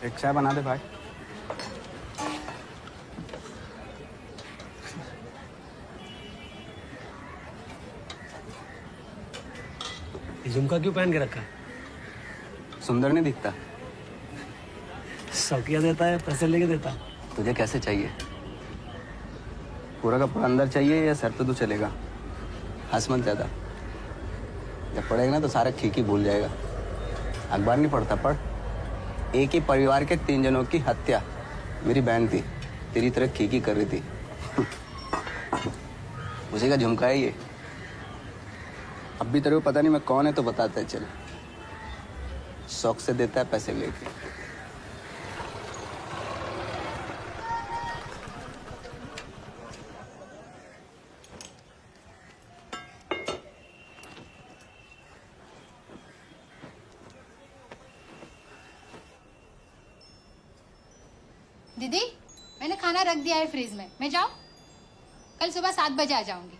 एक चाय बना दे भाई। झुमका क्यों पहन के रखा है? सुंदर नहीं दिखता? शौकिया देता है, पैसे लेके देता है। तुझे कैसे चाहिए? पूरा का पूरा अंदर चाहिए या सर पे तू चलेगा? हंस मत ज्यादा। जब पढ़ेगा ना तो सारा खीकी भूल जाएगा। अखबार नहीं पढ़ता? पढ़। एक ही परिवार के 3 जनों की हत्या मेरी बहन थी, तेरी तरह खीकी कर रही थी। उसी का झुमका है ये। अब भी तेरे को पता नहीं मैं कौन है तो बताता है चल। शौक से देता है पैसे लेके। दीदी, मैंने खाना रख दिया है फ्रिज में, मैं जाऊं? कल सुबह 7 बजे आ जाऊंगी।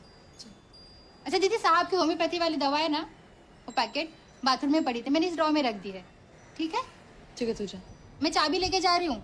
अच्छा दीदी, साहब की होम्योपैथी वाली दवा है ना, वो पैकेट बाथरूम में पड़ी थी, मैंने इस ड्रॉ में रख दी है। ठीक है? ठीक है, तू जा। मैं चाबी लेके जा रही हूँ।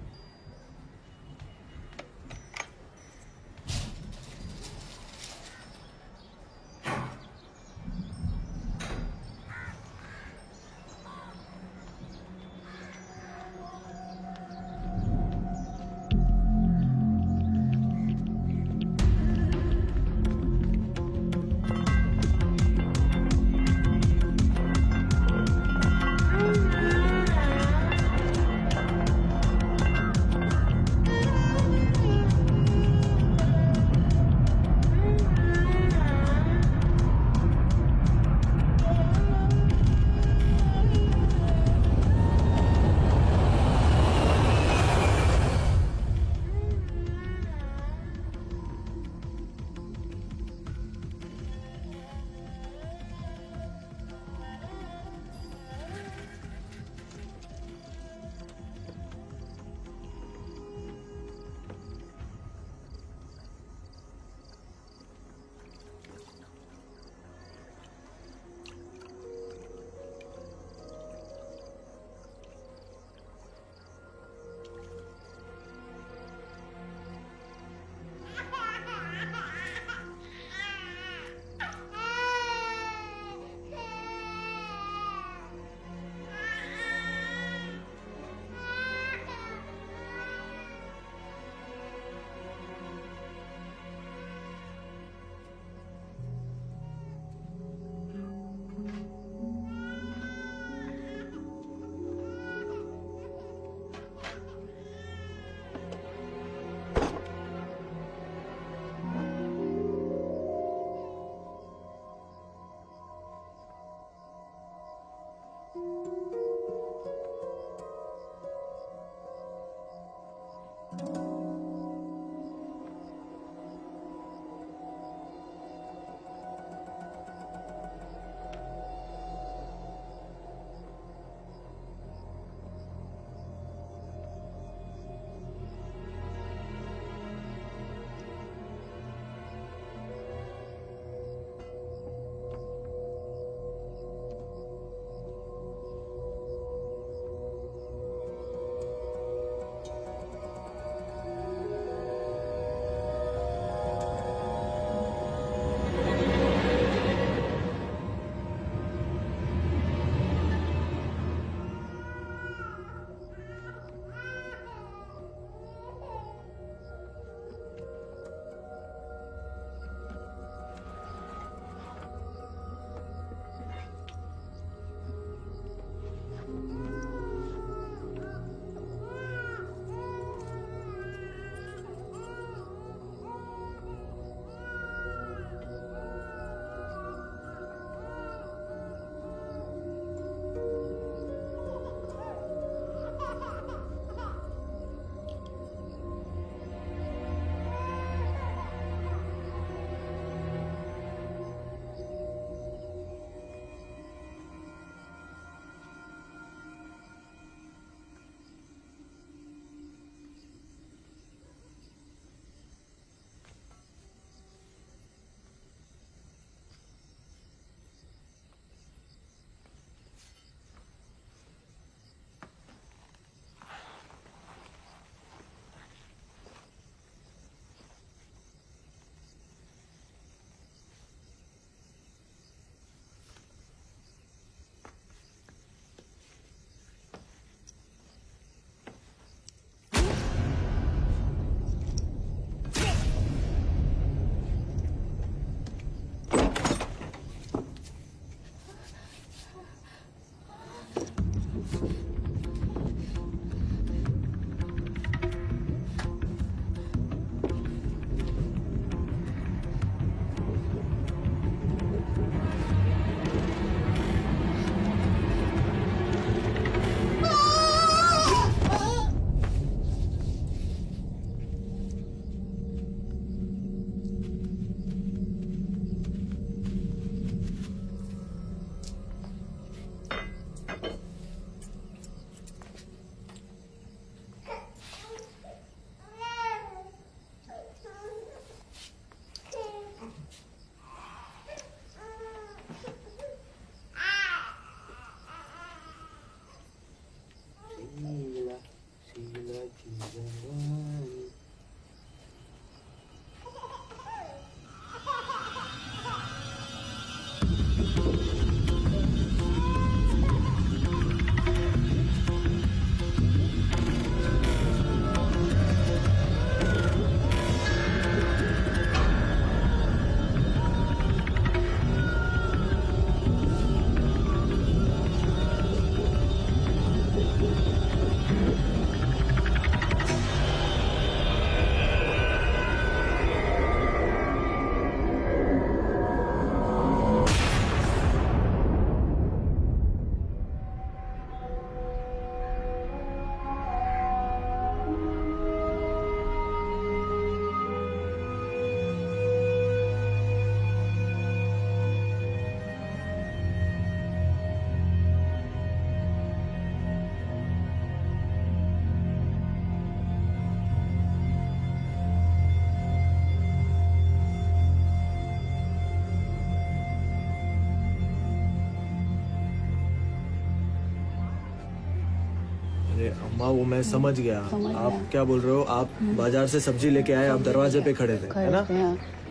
अरे अम्मा वो मैं समझ गया। समझ आप गया। क्या बोल रहे हो? आप बाजार से सब्जी लेके आए, आप दरवाजे पे खड़े थे, है ना?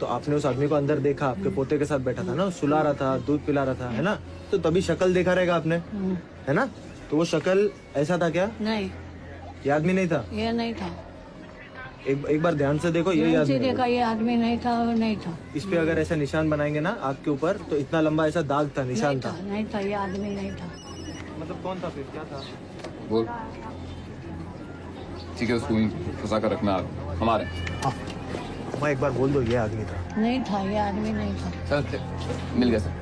तो आपने उस आदमी को अंदर देखा, आपके पोते के साथ बैठा था ना, सुला रहा था, दूध पिला रहा था, है ना? तो तभी शक्ल देखा रहेगा आपने, है ना? तो वो शक्ल ऐसा था क्या? नहीं, ये आदमी नहीं था? ये नहीं था। एक बार ध्यान से देखो, ये ध्यान से आदमी देखा, ये आदमी नहीं था, नहीं था। इस पे अगर ऐसा निशान बनाएंगे ना आग के ऊपर, तो इतना लंबा ऐसा दाग था, निशान था। नहीं था, ये आदमी नहीं था। मतलब कौन था फिर, क्या था? बोल। ठीक है, उसको फंसा कर रखना हमारे। मैं एक बार बोल दो, ये आदमी था। नहीं था, ये आदमी नहीं था। चल मिल गया सर।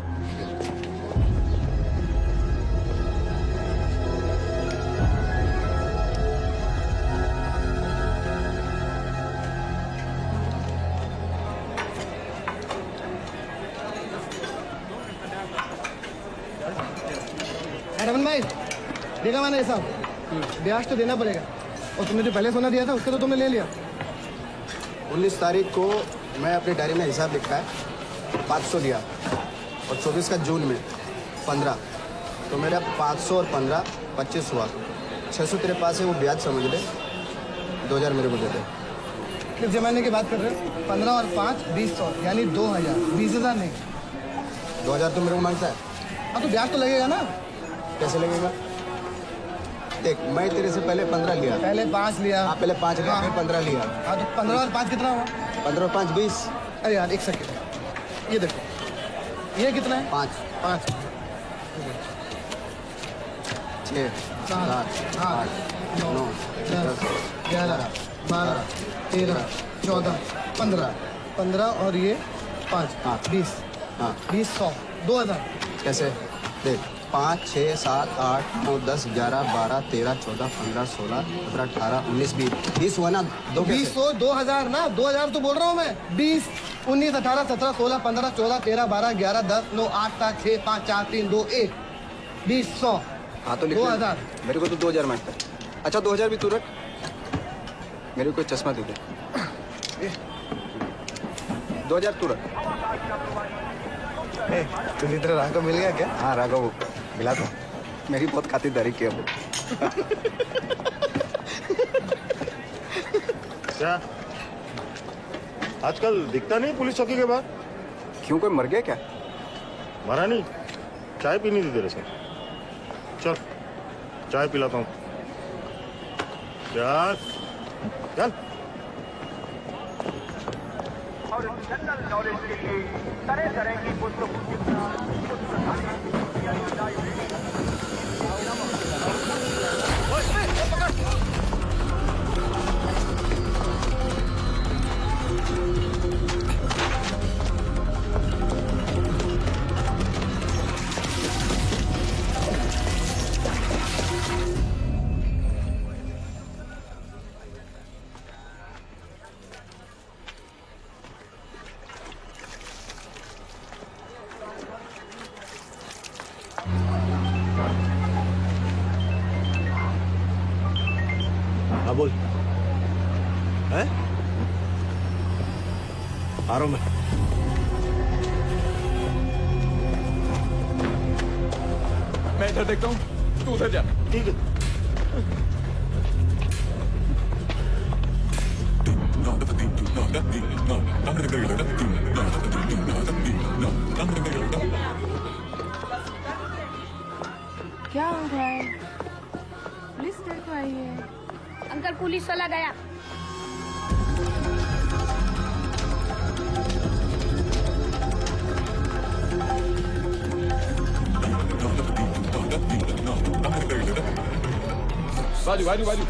रमन भाई, देखा मैंने ऐसा ब्याज तो देना पड़ेगा, और तुमने जो पहले सोना दिया था उसका तो तुमने ले लिया। 19 तारीख को मैं अपनी डायरी में हिसाब लिखा है, 500 दिया, और 24 का जून में 15, तो मेरा 500 और 15 25 हुआ। 600 तेरे पास है, वो ब्याज समझ ले, 2000 मेरे को दे दे। किस जमाने की बात कर रहे हो? 15 और 5 2000, यानी 2000, 20,000 नहीं। 2000 तो मेरे को मांगता है। हाँ तो ब्याज तो लगेगा ना। कैसे लगेगा? देख, मैं तेरे से पहले 15 लिया, पहले 5 लिया। हाँ, पहले 5 लिया, फिर 15 लिया। हाँ तो 15 और 5 कितना हुआ? 15 और 5 20। अरे यार एक सेकेंड, ये देखो, ये कितना है? 5 5 6 7 8 9 10 11 12 13 14 15 15 और ये 5 20 हाँ 20 100 2000। कैसे? देख, 5 6 7 8 9 10 11 12 13 14 15 16 17 18 19 20 हुआ ना? 20 2000 ना, 2000 तो बोल रहा हूँ मैं। 20 19 18 17 16 15 14 13 12 11 10 9 8 7 6 5 4 3 2 1 20 100। हाँ तो 2000। मेरे को तो 2000 मांगता है। अच्छा 2000 भी तू रख, मेरे को चश्मा दे दे। 2000 तू रख। तुझे तेरा राघव मिल गया क्या? हाँ राघव मिला था, मेरी बहुत खातिरदारी की वो। क्या आजकल दिखता नहीं पुलिस चौकी के बाहर? क्यों, कोई मर गया क्या? मरा नहीं, चाय पीनी थी तेरे से। चल चाय पिलाता हूँ, चल चल। और जनरल नॉलेज के लिए तरह तरह की हाँ बोल। है? आ रहा हूँ मैं। मैं इधर देखता हूँ, तू उधर जा। ठीक है। क्या हो रहा है? पुलिस देखो आई है। अंकल पुलिस वाला गया। बाजू बाजू बाजू।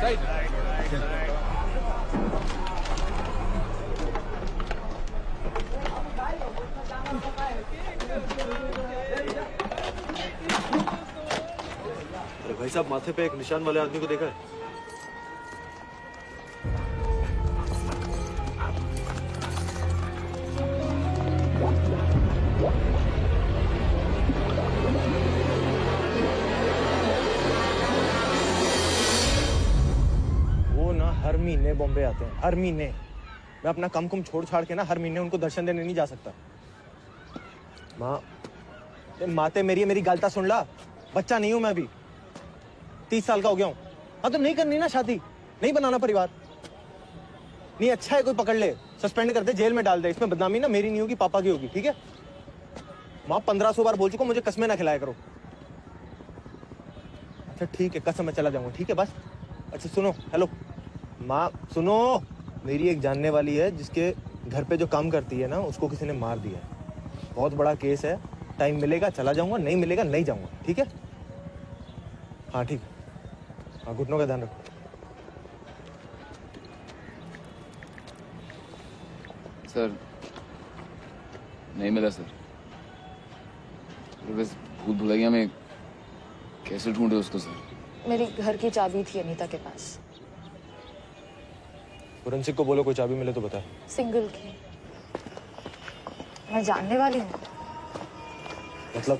राइट। अरे भाई साहब, माथे पे एक निशान वाले आदमी को देखा है? वो ना हर महीने बॉम्बे आते हैं, हर महीने। मैं अपना काम कुम छोड़ छाड़ के ना हर महीने उनको दर्शन देने नहीं जा सकता। माँ, माते मेरी गालता सुन ला, बच्चा नहीं हूं मैं अभी। 30 साल का हो गया हूँ। हाँ तो नहीं करनी ना शादी, नहीं बनाना परिवार। नहीं अच्छा है कोई पकड़ ले, सस्पेंड कर दे, जेल में डाल दे। इसमें बदनामी ना मेरी नहीं होगी, पापा की होगी, ठीक है? माँ 1500 बार बोल चुका, मुझे कसमें ना खिलाया करो। अच्छा ठीक है, कसम मैं चला जाऊंगा, ठीक है बस। अच्छा सुनो, हेलो माँ सुनो, मेरी एक जानने वाली है जिसके घर पे जो काम करती है ना, उसको किसी ने मार दिया है। बहुत बड़ा केस है, टाइम मिलेगा चला जाऊंगा, नहीं मिलेगा नहीं जाऊंगा, ठीक है? हाँ ठीक है, हाँ घुटनों का ध्यान रखो। सर नहीं मिला सर। बस भूल भुलैया में कैसे ढूंढे उसको सर? मेरी घर की चाबी थी अनीता के पास। फोरेंसिक को बोलो कोई चाबी मिले तो बताए। सिंगल की। मैं जानने वाली हूँ। मतलब?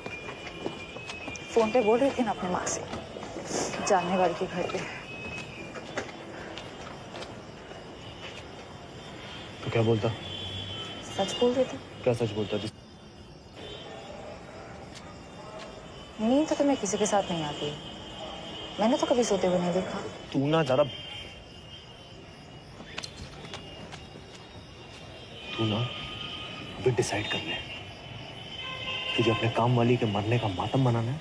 फोन पे बोल रही थी ना अपनी माँ से, जानने वाली के घर पे। तो क्या बोलता? सच बोल देती। क्या सच बोलता? नींद तो तुम्हें किसी के साथ नहीं आती, मैंने तो कभी सोते हुए नहीं देखा। तू ना ज्यादा, तू ना अभी डिसाइड कर ले, तुझे अपने काम वाली के मरने का मातम मनाना है,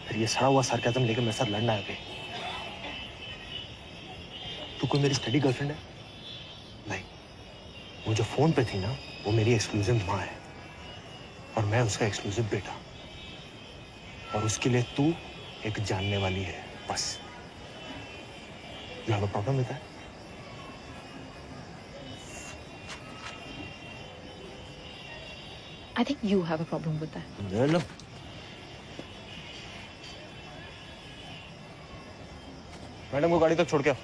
फिर ये सड़ा हुआ सार्केज्म लेकर मेरे साथ लड़ना है अभी। तू कोई मेरी स्टडी गर्लफ्रेंड है? नहीं, वो जो फोन पे थी ना, वो मेरी एक्सक्लूसिव माँ है और मैं उसका एक्सक्लूसिव बेटा, और उसके लिए तू एक जानने वाली है, बस। You have a problem with that? I think you have a problem with that. No. Madam को गाड़ी तक छोड़ के आओ।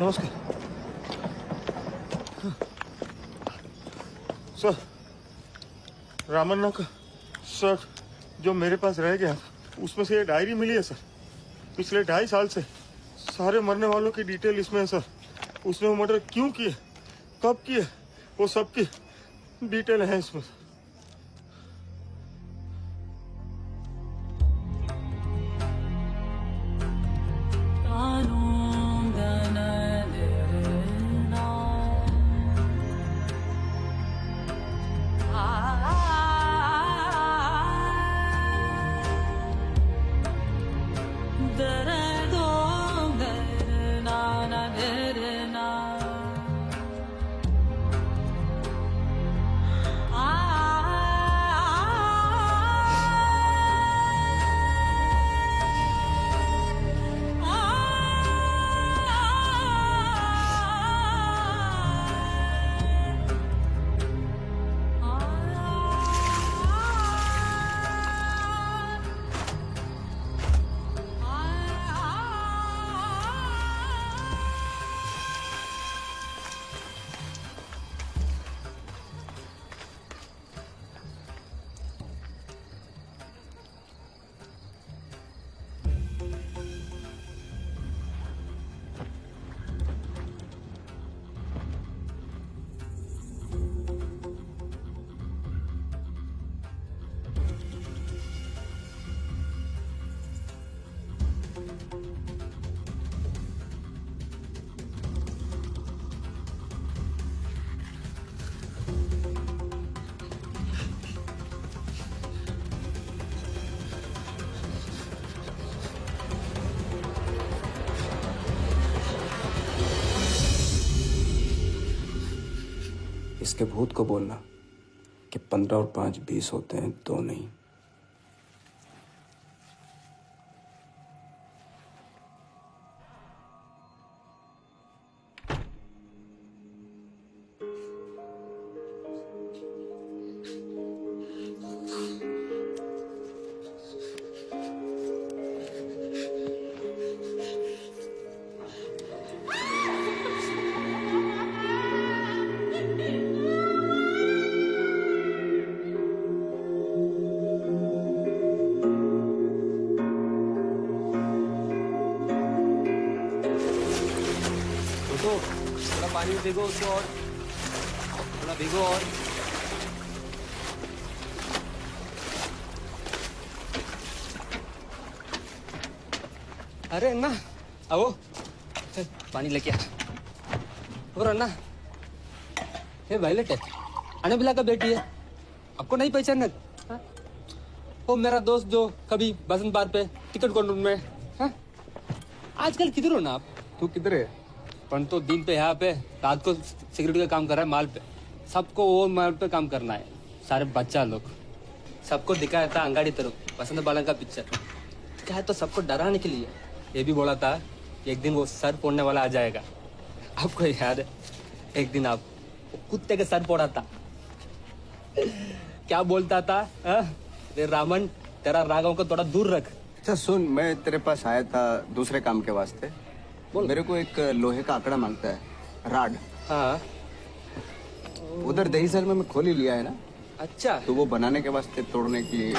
नमस्कार सर। रामन्ना का शर्ट जो मेरे पास रह गया था, उसमें से ये डायरी मिली है सर। पिछले 2.5 साल से सारे मरने वालों की डिटेल इसमें है सर। उसने वो मर्डर क्यों किए, कब किए, वो सब की डिटेल है इसमें। इसके भूत को बोलना कि 15 और 5 20 होते हैं, 2 नहीं। थोड़ा पानी में भिगो उसको और थोड़ा भिगो और अरे अन्ना आओ चल पानी लेके आ और अन्ना ये वायलेट है अनबिला का बेटी है आपको नहीं पहचानना हाँ? वो मेरा दोस्त जो कभी बसंत बार पे टिकट काउंटर में हाँ? आजकल किधर हो ना आप तू किधर है पर तो दिन पे यहाँ पे रात को सिक्योरिटी का काम कर रहा है माल पे सबको वो माल पे काम करना है सारे बच्चा लोग सबको दिखाया था अंगाड़ी तरफ बसंत बालन का पिक्चर क्या है तो सबको डराने के लिए ये भी बोला था कि एक दिन वो सर फोड़ने वाला आ जाएगा आपको याद है एक दिन आप वो कुत्ते के सर फोड़ा था क्या बोलता था रे रामन तेरा राघव को थोड़ा दूर रख अच्छा सुन मैं तेरे पास आया था दूसरे काम के वास्ते मेरे को एक लोहे का आंकड़ा मांगता है राड हाँ उधर दही सर में मैं खोल ही लिया है ना अच्छा तो वो बनाने के वास्ते तोड़ने की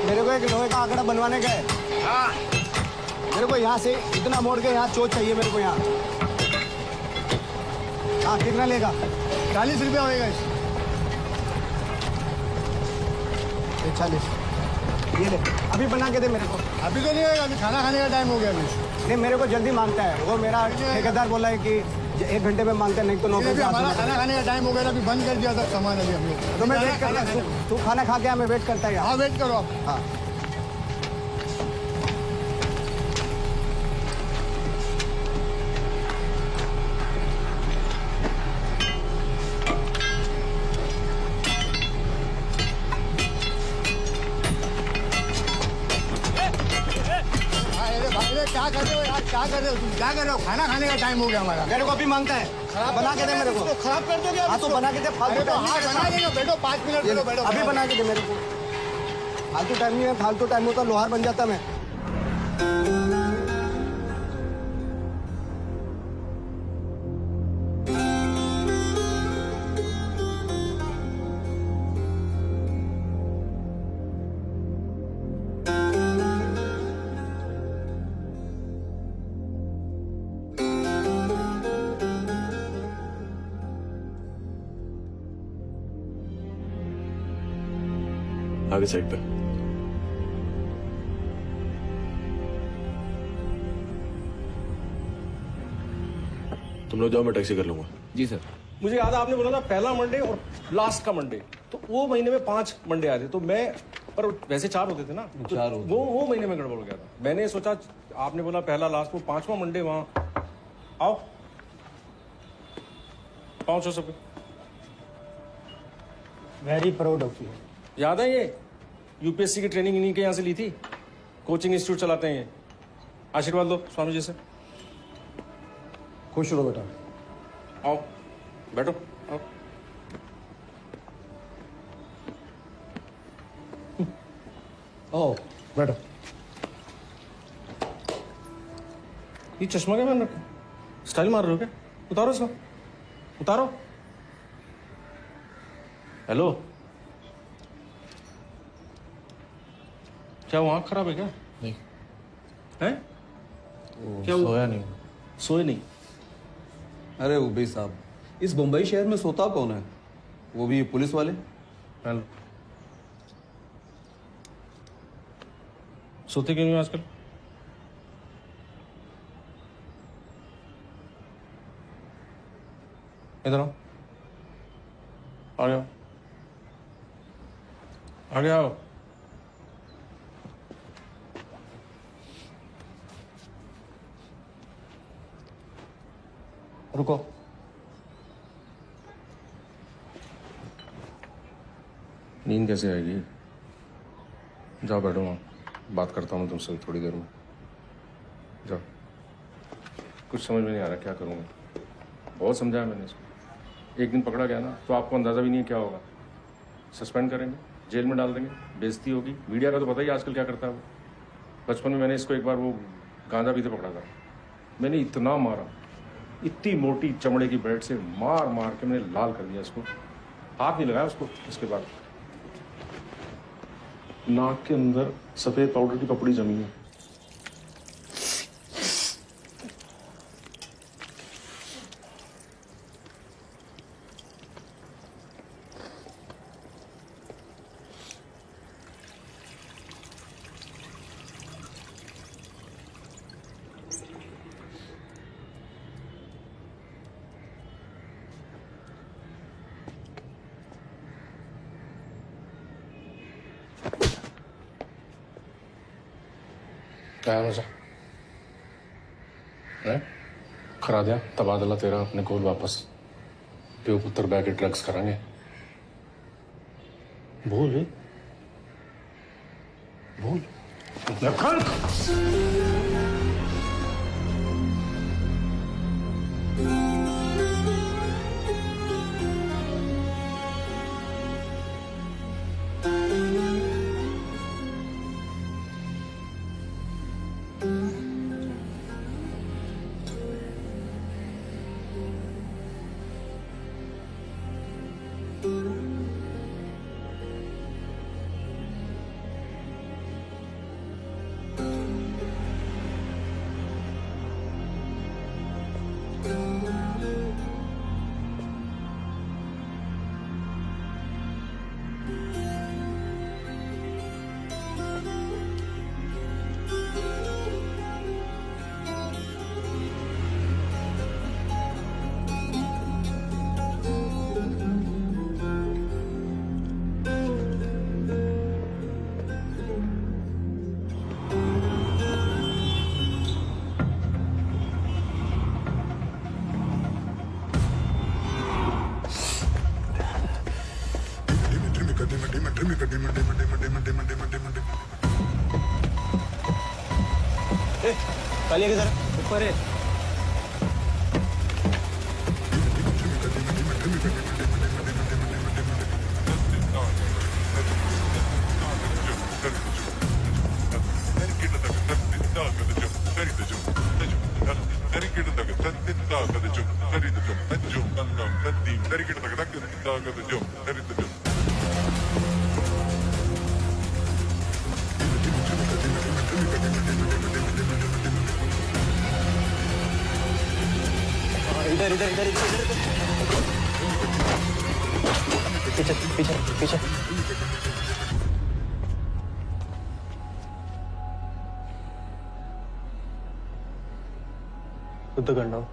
मेरे को एक लोहे का आंकड़ा बनवाने का है हाँ। मेरे को यहाँ से इतना मोड़ के यहाँ चोट चाहिए मेरे को यहाँ हाँ कितना लेगा 40 रुपया होएगा 40 ये ले अभी बना के दे मेरे को अभी तो नहीं होगा अभी खाना खाने का टाइम हो गया अभी नहीं मेरे को जल्दी मांगता है वो मेरा ठेकेदार बोला है कि 1 घंटे में मांगता है नहीं तो नौकरी हमारा खाना खाने का टाइम हो गया अभी बंद कर दिया सब सामान अभी हम लोग तो मैं वेट करता तू खाना खा के मैं वेट करता है हाँ वेट करो आप हाँ क्या कर रहे हो यार क्या कर रहे हो तुम क्या कर रहे हो खाना खाने का टाइम हो गया हमारा मेरे को अभी मांगता है खराब बना के दे मेरे को खराब कर दोगे हाँ तो बना के दे फालतू बना देंगे बैठो 5 मिनट बैठो अभी बना के दे मेरे को फालतू टाइम नहीं है फालतू टाइम होता लोहार बन जाता मैं आगे साइड पे तुम लोग जाओ मैं टैक्सी कर लूंगा जी सर मुझे याद है आपने बोला था पहला मंडे और लास्ट का मंडे तो वो महीने में 5 मंडे आए थे तो मैं पर वैसे 4 होते थे ना तो 4 होते वो महीने में गड़बड़ हो गया था मैंने सोचा आपने बोला पहला लास्ट वो 5वां मंडे वहां आओ पहुंचो सब वेरी प्राउड ऑफ यू याद है ये यूपीएससी की ट्रेनिंग इन्हीं के यहाँ से ली थी कोचिंग इंस्टीट्यूट चलाते हैं ये आशीर्वाद लो स्वामी जी से खुश रहो बेटा आओ बैठो आओ आओ बैठो ये चश्मा क्या पहन रखा स्टाइल मार रहे हो क्या उतारो इसको उतारो हेलो क्या वो आँख खराब है क्या नहीं है क्या सोया नहीं सोए नहीं अरे उबे साहब इस बम्बई शहर में सोता कौन है वो भी पुलिस वाले हेलो सोते क्यों नहीं हो आजकल इधर आओ आ गया आ गया आओ रुको नींद कैसे आएगी जाओ बैठो वहाँ बात करता हूँ मैं तुमसे थोड़ी देर में जाओ कुछ समझ में नहीं आ रहा क्या करूँगा बहुत समझाया मैंने इसको एक दिन पकड़ा गया ना तो आपको अंदाज़ा भी नहीं क्या होगा सस्पेंड करेंगे जेल में डाल देंगे, बेइज्जती होगी। मीडिया का तो पता ही आजकल क्या करता है वो। बचपन में मैंने इसको एक बार वो गांजा पीते पकड़ा था, मैंने इतना मारा, इतनी मोटी चमड़े की बेल्ट से मार मार के मैंने लाल कर दिया इसको, हाथ नहीं लगाया उसको। इसके बाद नाक के अंदर सफेद पाउडर की पपड़ी जमी है। क्या मजा करा दिया तबादला तेरा अपने कोल वापस, प्यो पुत्र बह के ड्रग्स करांगे। भूल भूल कालिया के जरा ऊपर है। इधर इधर इधर इधर इधर पीछे पीछे पीछे। शुद्ध करना हो।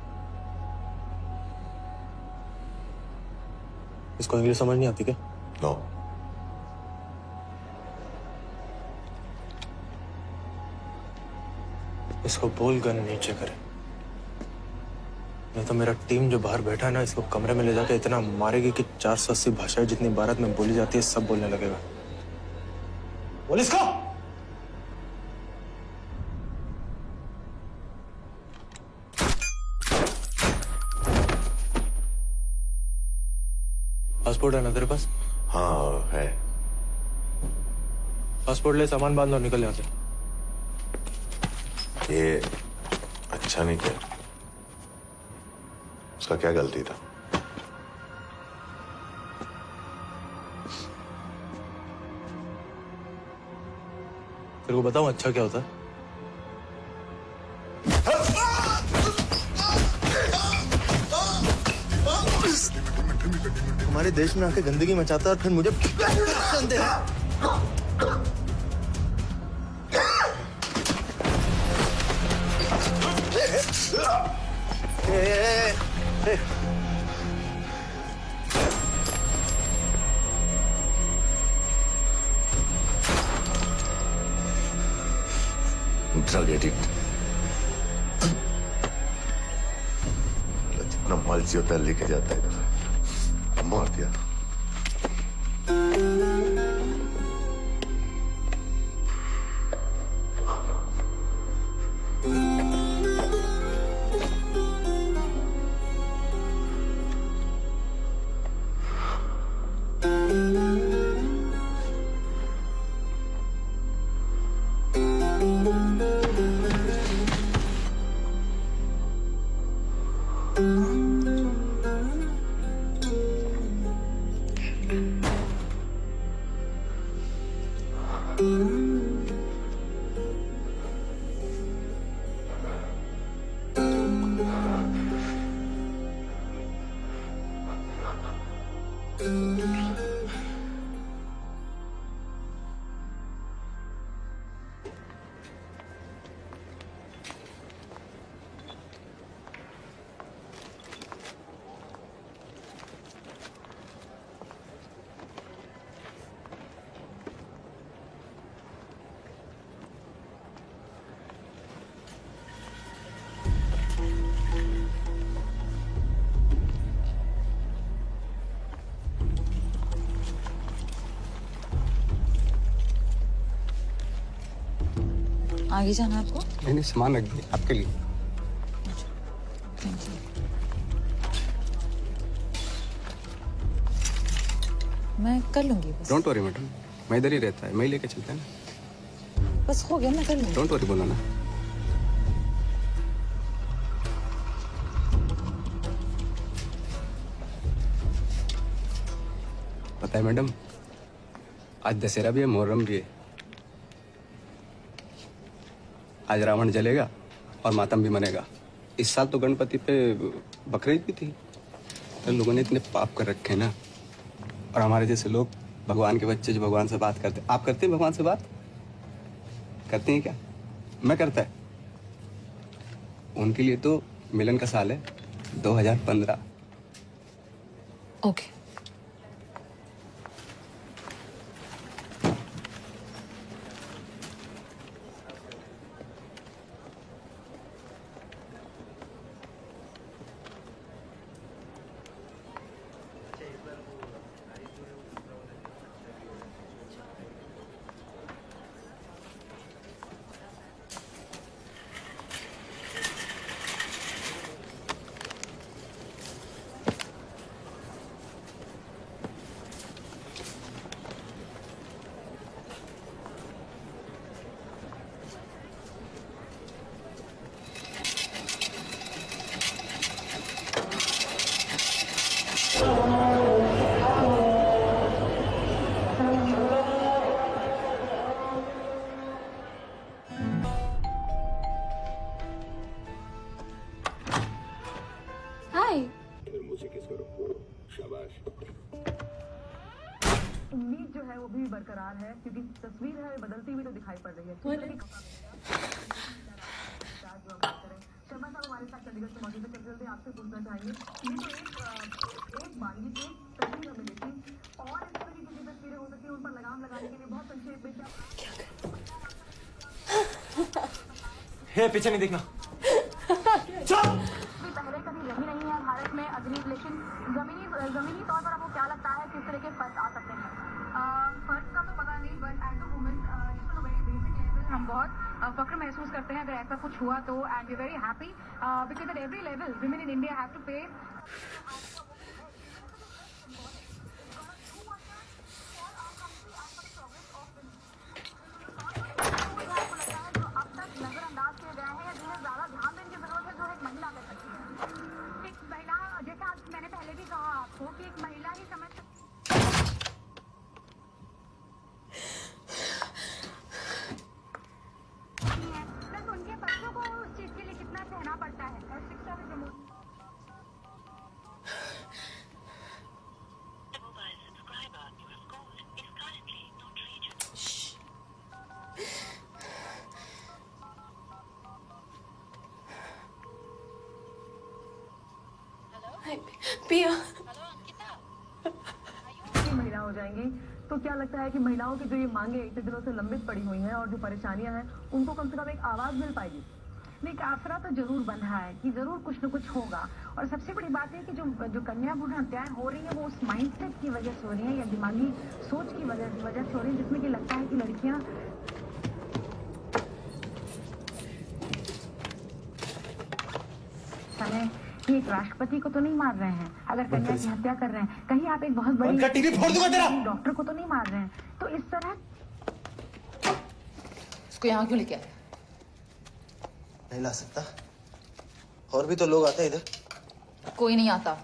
इसको इंग्लिश समझ नहीं आती क्या? नो। इसको बोल गन नीचे करे, नहीं तो मेरा टीम जो बाहर बैठा है ना, इसको कमरे में ले जाके इतना मारेगी कि 480 भाषाएं जितनी भारत में बोली जाती है सब बोलने लगेगा। बोल इसको। पासपोर्ट है ना तेरे पास? हाँ है। पासपोर्ट ले, सामान बांध और निकल यहाँ से। ये अच्छा नहीं किया। उसका क्या गलती था? तेरे को बताऊं अच्छा क्या होता है? हमारे देश में आके गंदगी मचाता और फिर मुझे गंदे ड्रग एडिक्ट, जितना मर्जी होता है लेके जाता है। मार दिया। आगे जाना आपको? नहीं सामान रख दिए आपके लिए। Thank you. मैं कर लूंगी बस। डोंट वरी मैडम, मैं इधर ही रहता है, मैं ही लेके चलता है ना। बस हो गया, मैं कर लूंगी। डोंट वरी बोला ना। पता है मैडम, आज दशहरा भी है, मुहर्रम भी है। आज रावण जलेगा और मातम भी मनेगा। इस साल तो गणपति पे बकरीद भी थी। तो लोगों ने इतने पाप कर रखे हैं ना, और हमारे जैसे लोग भगवान के बच्चे जो भगवान से बात करते। आप करते हैं भगवान से बात? करते हैं क्या? मैं करता है। उनके लिए तो मिलन का साल है 2015। ओके। हाय। मुझे किस करो, शाबाश। उम्मीद जो है वो भी बरकरार है, क्योंकि तस्वीर है बदलती हुई तो दिखाई पड़ रही है। शर्मा साहब हमारे साथ चंडीगढ़ से मौजूद है। चलते आपसे पूछना चाहिए, ये तो एक बार ये एक तस्वीर हमें देखी, और इस तरह की कितनी तस्वीरें हो सकती है, उन पर लगाम लगाने के लिए बहुत संक्षेप में हे पीछे नहीं देखना। पहले कभी रही नहीं है भारत में अग्नि, लेकिन जमीनी तौर पर आपको क्या लगता है किस तरह के फर्क आ सकते हैं? फर्क का तो पता नहीं, but as a women basic level हम बहुत फख्र महसूस करते हैं अगर ऐसा कुछ हुआ तो, and we very happy because at every level women in India have to pay. मैंने पहले भी कहा आपको कि एक महिला ही समझ प्लस उनके बच्चों को उस चीज के लिए कितना सहना पड़ता है, और शिक्षा भी जमूर पिया महिला हो जाएंगी। तो क्या लगता है कि महिलाओं की जो ये मांगे इतने दिनों से लंबित पड़ी हुई हैं और जो परेशानियां हैं, उनको कम से कम एक आवाज मिल पाएगी? एक आसरा तो जरूर बंधा है कि जरूर कुछ न कुछ होगा। और सबसे बड़ी बात है कि जो कन्या भ्रूण हत्याएं हो रही है वो उस माइंडसेट की वजह से हो रही है, या दिमागी सोच की वजह से हो रही है, जिसमें कि लगता है कि लड़कियां कि एक राष्ट्रपति को तो नहीं मार रहे हैं, अगर कन्या की हत्या कर रहे हैं, कहीं आप एक बहुत बड़ी डॉक्टर को तो नहीं मार रहे हैं। तो इस तरह इसको यहाँ क्यों लेके आए? नहीं ला सकता, और भी तो लोग आते हैं इधर। कोई नहीं आता।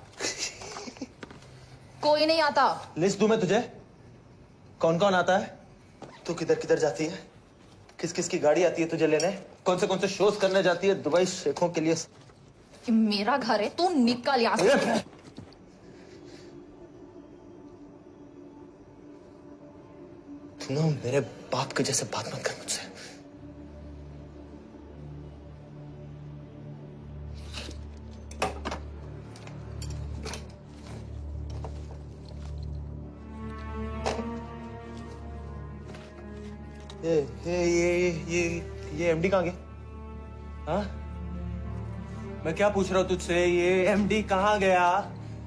कोई नहीं आता। लिस्ट दूं मैं तुझे, कौन कौन आता है? तू किधर किधर जाती है? किस किस की गाड़ी आती है तुझे लेने? कौन से शोज करने जाती है दुबई शेखों के लिए? कि मेरा घर है, तू निकल यहाँ से। तू ना मेरे बाप के जैसे बात मत कर मुझसे। ये एमडी कहाँ गया? हाँ? मैं क्या पूछ रहा हूँ तुझसे, ये एमडी कहाँ गया?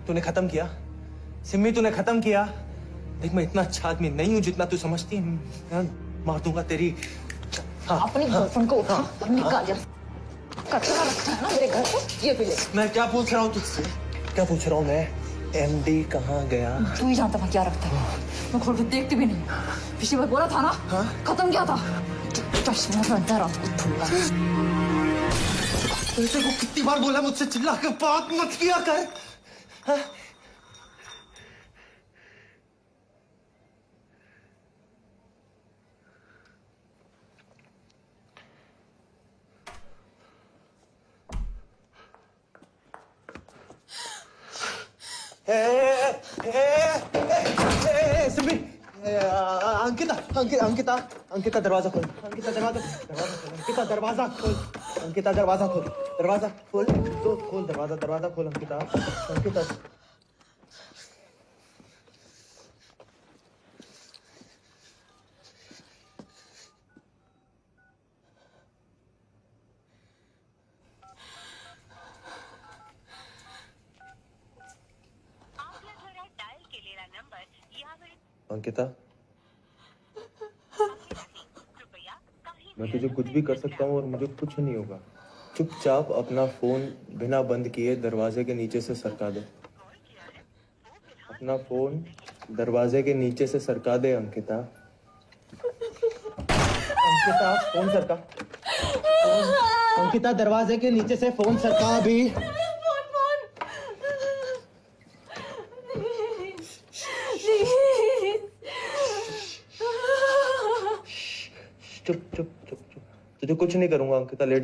तूने खत्म किया? सिम्मी तूने खत्म किया? देख मैं इतना अच्छा आदमी नहीं हूँ जितना तू समझती है। हाँ, मार दूंगा तेरी। हाँ, अपनी गर्लफ्रेंड को उठा और निकाल जा। कचरा रखा है ना मेरे घर पे, ये भी ले। मैं क्या पूछ रहा हूँ तुझसे? क्या पूछ रहा हूँ मैं? एमडी कहाँ गया? तू ही जानता था क्या रखता है। मैं खोल के देखती भी नहीं। पिछली बार बोला था ना, खत्म किया था। तेरे को कितनी बार बोला मुझसे चिल्ला के बात मत किया कर? हाँ? सिम्मी, अंकिता दरवाजा खोल। अंकिता दरवाजा खोल। अंकिता दरवाजा खोल। दरवाजा खोल। खोल दरवाजा खोल। अंकिता। अंकिता, मैं तुझे कुछ भी कर सकता हूँ और मुझे कुछ नहीं होगा। चुपचाप अपना फोन बिना बंद किए दरवाजे के नीचे से सरका दे। अपना फोन दरवाजे के नीचे से सरका दे अंकिता। अंकिता फोन सरका। अंकिता दरवाजे के नीचे से फोन सरका अभी। चुप। तुझे कुछ नहीं करूंगा अंकिता, लेट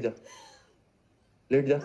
जा।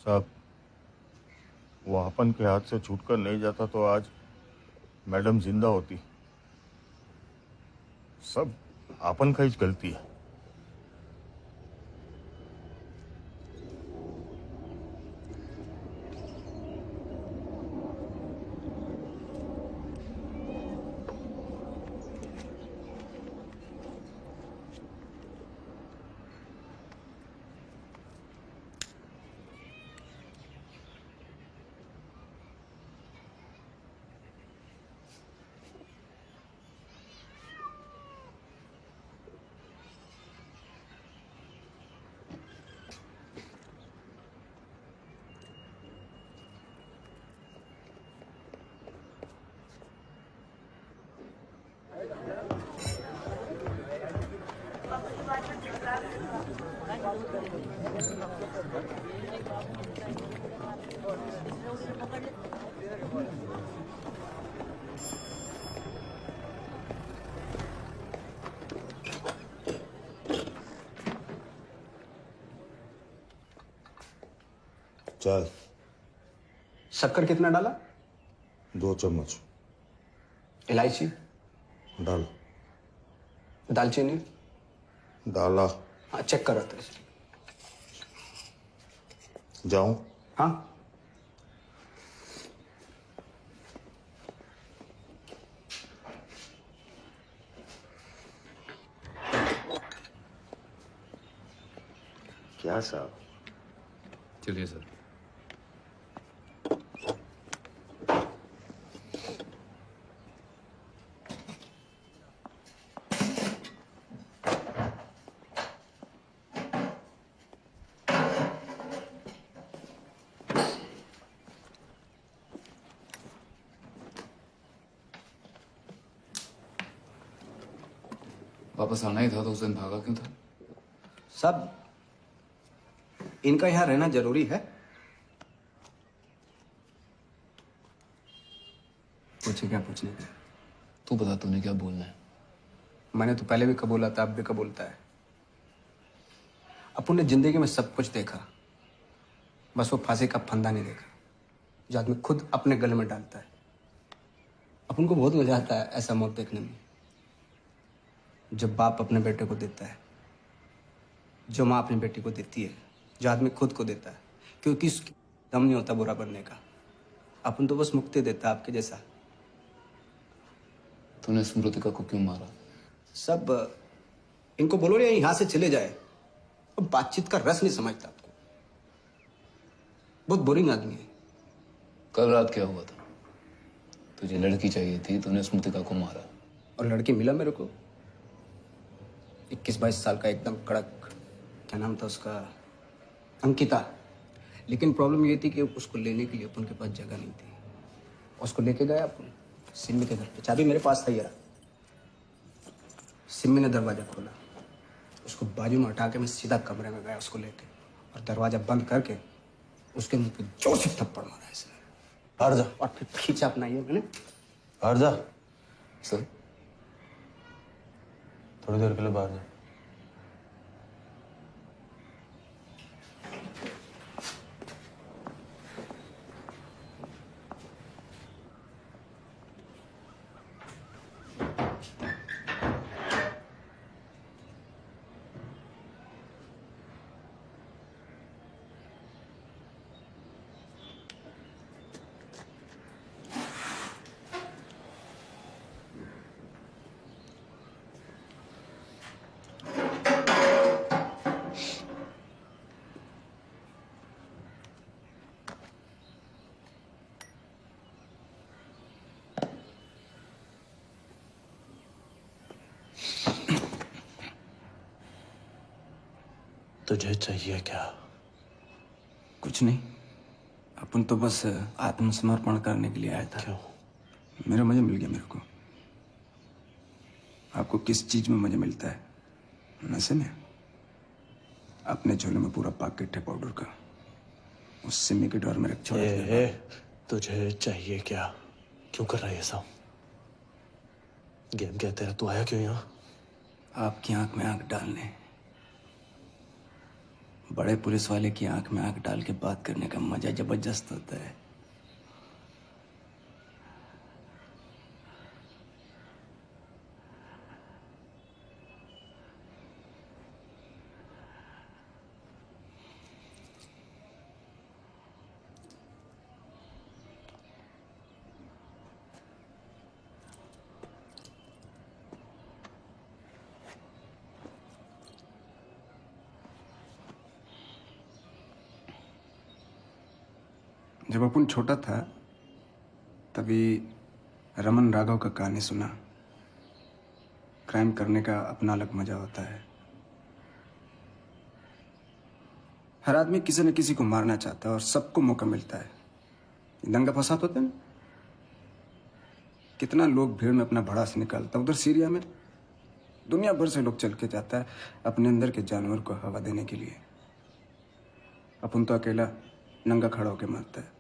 साहब, वो आपन के हाथ से छूटकर नहीं जाता तो आज मैडम जिंदा होती। सब आपन का ही गलती है। चाय। शक्कर कितना डाला? 2 चम्मच। इलायची? डाल। दालचीनी? डाला। हाँ, चेक करो तो। जाऊं? हाँ। क्या साहब? चलिए सर। वापस आना ही था तो उस दिन भागा क्यों था? सब इनका यहाँ रहना जरूरी है? पूछे क्या पूछने का? तू बता, तूने क्या बोलना है? मैंने तो पहले भी कबूला था, अब भी कबूलता है। अपन ने जिंदगी में सब कुछ देखा, बस वो फांसी का फंदा नहीं देखा जो आदमी खुद अपने गले में डालता है। अपन को बहुत मजा आता है ऐसा मौत देखने में, जब बाप अपने बेटे को देता है, जो माँ अपनी बेटी को देती है, जो आदमी खुद को देता है, क्योंकि उसकी दम नहीं होता बुरा बनने का। अपन तो बस मुक्ति देता आपके जैसा। तूने स्मृतिका को क्यों मारा? सब इनको बोलो या यहाँ से चले जाए। अब बातचीत का रस नहीं समझता आपको, बहुत बोरिंग आदमी है। कल रात क्या हुआ था? तुझे लड़की चाहिए थी, तूने स्मृतिका को मारा। और लड़की मिला मेरे को, 21-22 साल का, एकदम कड़क। क्या नाम था उसका? अंकिता। लेकिन प्रॉब्लम ये थी कि उसको लेने के लिए अपन के पास जगह नहीं थी। उसको लेके गया अपन सिम्मी के घर पे, चाबी मेरे पास था यार। सिम्मी ने दरवाजा खोला, उसको बाजू में हटा के मैं सीधा कमरे में गया उसको लेके, और दरवाजा बंद करके उसके मुंह पे जोर से थप्पड़ मारा इसने। बाहर जा। और फिर खींचा अपना ये मैंने। बाहर जा। सर थोड़ी देर के लिए बाहर जा। तुझे चाहिए क्या? कुछ नहीं, अपन तो बस आत्मसमर्पण करने के लिए आया था। क्यों? मेरा मजा मिल गया मेरे को। आपको किस चीज में मजा मिलता है? नशे में? अपने झोले में पूरा पैकेट है पाउडर का, उस सिम्मी के डर में रख छोड़ा। तुझे चाहिए क्या? क्यों कर रहा है ये सब? गेम कहते हैं, तू आया क्यों यहाँ? आपकी आंख में आंख डालने। बड़े पुलिस वाले की आंख में आंख डाल के बात करने का मजा जबरदस्त होता है। जब अपन छोटा था तभी रमन राघव का कहानी सुना। क्राइम करने का अपना अलग मजा होता है। हर आदमी किसी न किसी को मारना चाहता है और सबको मौका मिलता है। दंगा फसाद होते हैं। कितना लोग भीड़ में अपना भड़ास निकालता है। उधर सीरिया में दुनिया भर से लोग चल के जाता है अपने अंदर के जानवर को हवा देने के लिए। अपन तो अकेला नंगा खड़ा होकर मारता है,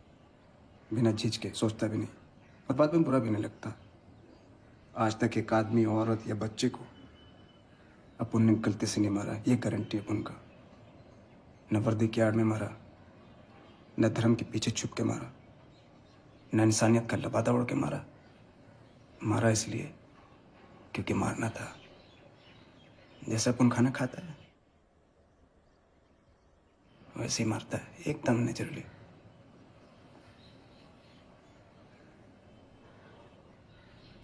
बिना झिझके, सोचता भी नहीं और बाद में बुरा भी नहीं लगता। आज तक एक आदमी, औरत या बच्चे को अपन ने गलती से नहीं मारा, ये गारंटी अपन का। न वर्दी की आड़ में मारा, न धर्म के पीछे छुप के मारा, न इंसानियत का लबादा उड़ के मारा। मारा इसलिए क्योंकि मारना था। जैसे अपन खाना खाता है वैसे ही मारता है, एकदम नेचुरली।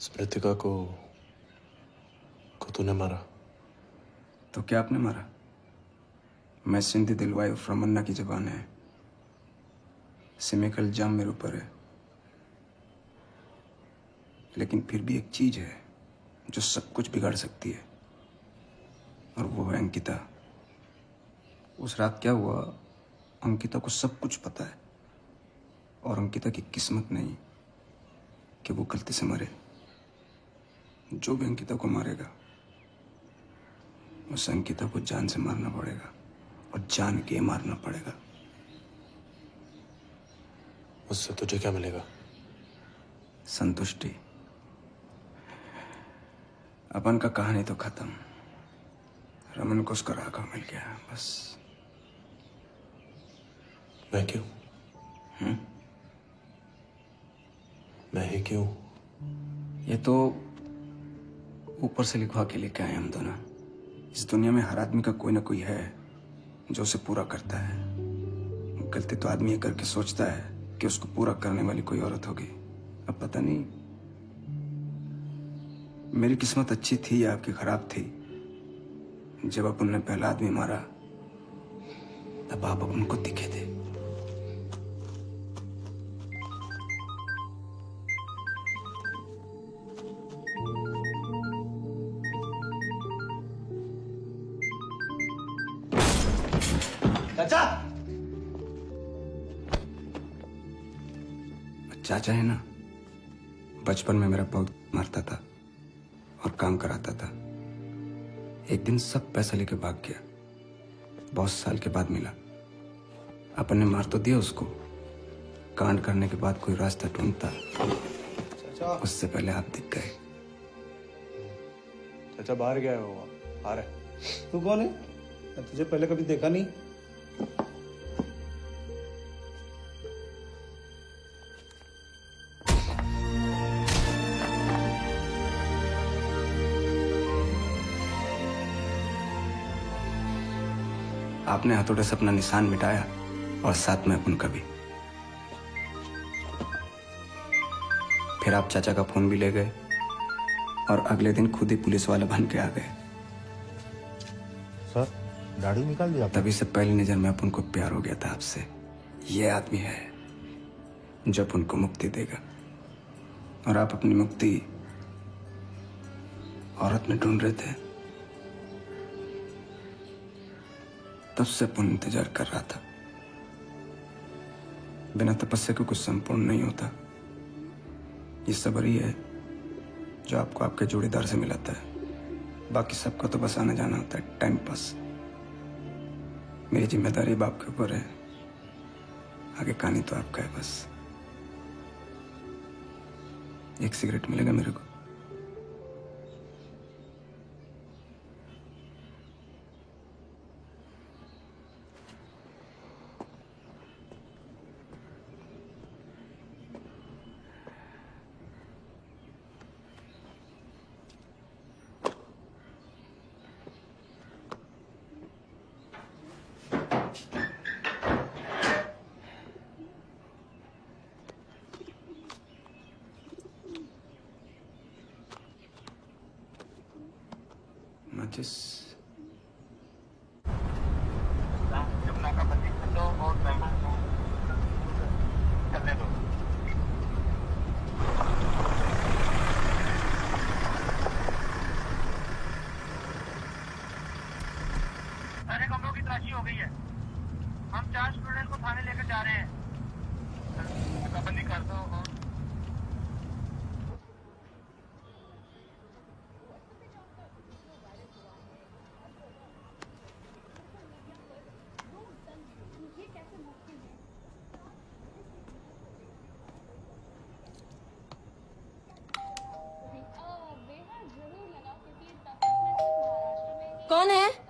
स्मृतिका को तूने मारा? तो क्या आपने मारा? मैं सिंधी दिलवाई उर्फ रमन्ना की जबान है। सिमे का इल्जाम मेरे ऊपर है, लेकिन फिर भी एक चीज है जो सब कुछ बिगाड़ सकती है, और वो है अंकिता। उस रात क्या हुआ, अंकिता को सब कुछ पता है, और अंकिता की किस्मत नहीं कि वो गलती से मरे। जो भी अंकिता को मारेगा उस अंकिता को जान से मारना पड़ेगा, और जान के मारना पड़ेगा। उससे तुझे क्या मिलेगा? संतुष्टि। अपन का कहानी तो खत्म। रमन को उसका राघव मिल गया, बस। मैं क्यों? मैं ही क्यों? ये तो ऊपर से लिखवा के लेके आए हम दोनों। इस दुनिया में हर आदमी का कोई ना कोई है जो उसे पूरा करता है। गलती तो आदमी ये करके सोचता है कि उसको पूरा करने वाली कोई औरत होगी। अब पता नहीं मेरी किस्मत अच्छी थी या आपकी खराब थी। जब अपन ने पहला आदमी मारा तब आप अपन को दिखे थे। चाचा! चाचा है ना, बचपन में मेरा बहुत मारता था और काम कराता था। एक दिन सब पैसा लेके भाग गया। बहुत साल के बाद मिला। अपन ने मार तो दिया उसको। कांड करने के बाद कोई रास्ता ढूंढता, उससे पहले आप दिख गए। चाचा बाहर गया है वो, आ रहा है। तू कौन है? मैं तुझे पहले कभी देखा नहीं। आपने हथौड़े से अपना निशान मिटाया और साथ में अपन का भी। फिर आप चाचा का फोन भी ले गए और अगले दिन खुद ही पुलिस वाला बन के आ गए। सर, दाढ़ी निकाल दिया? तभी से पहली नजर में अपन को प्यार हो गया था आपसे। ये आदमी है जो अपन को मुक्ति देगा, और आप अपनी मुक्ति औरत में ढूंढ रहे थे। तब से अपन इंतजार कर रहा था। बिना तपस्या के कुछ संपूर्ण नहीं होता। ये सब्र ही है जो आपको आपके जोड़ीदार से मिलाता है। बाकी सबका तो बस आना जाना होता है, टाइम पास। मेरी जिम्मेदारी बाप के ऊपर है, आगे कहानी तो आपका है बस। एक सिगरेट मिलेगा मेरे को? 25। जब नाकाबंदी कर दो और मेहमान को चलने दो। सारे कमरों की तलाशी हो गई है। हम 4 स्टूडेंट को थाने लेकर जा रहे हैं। नाकाबंदी कर दो और कौन है?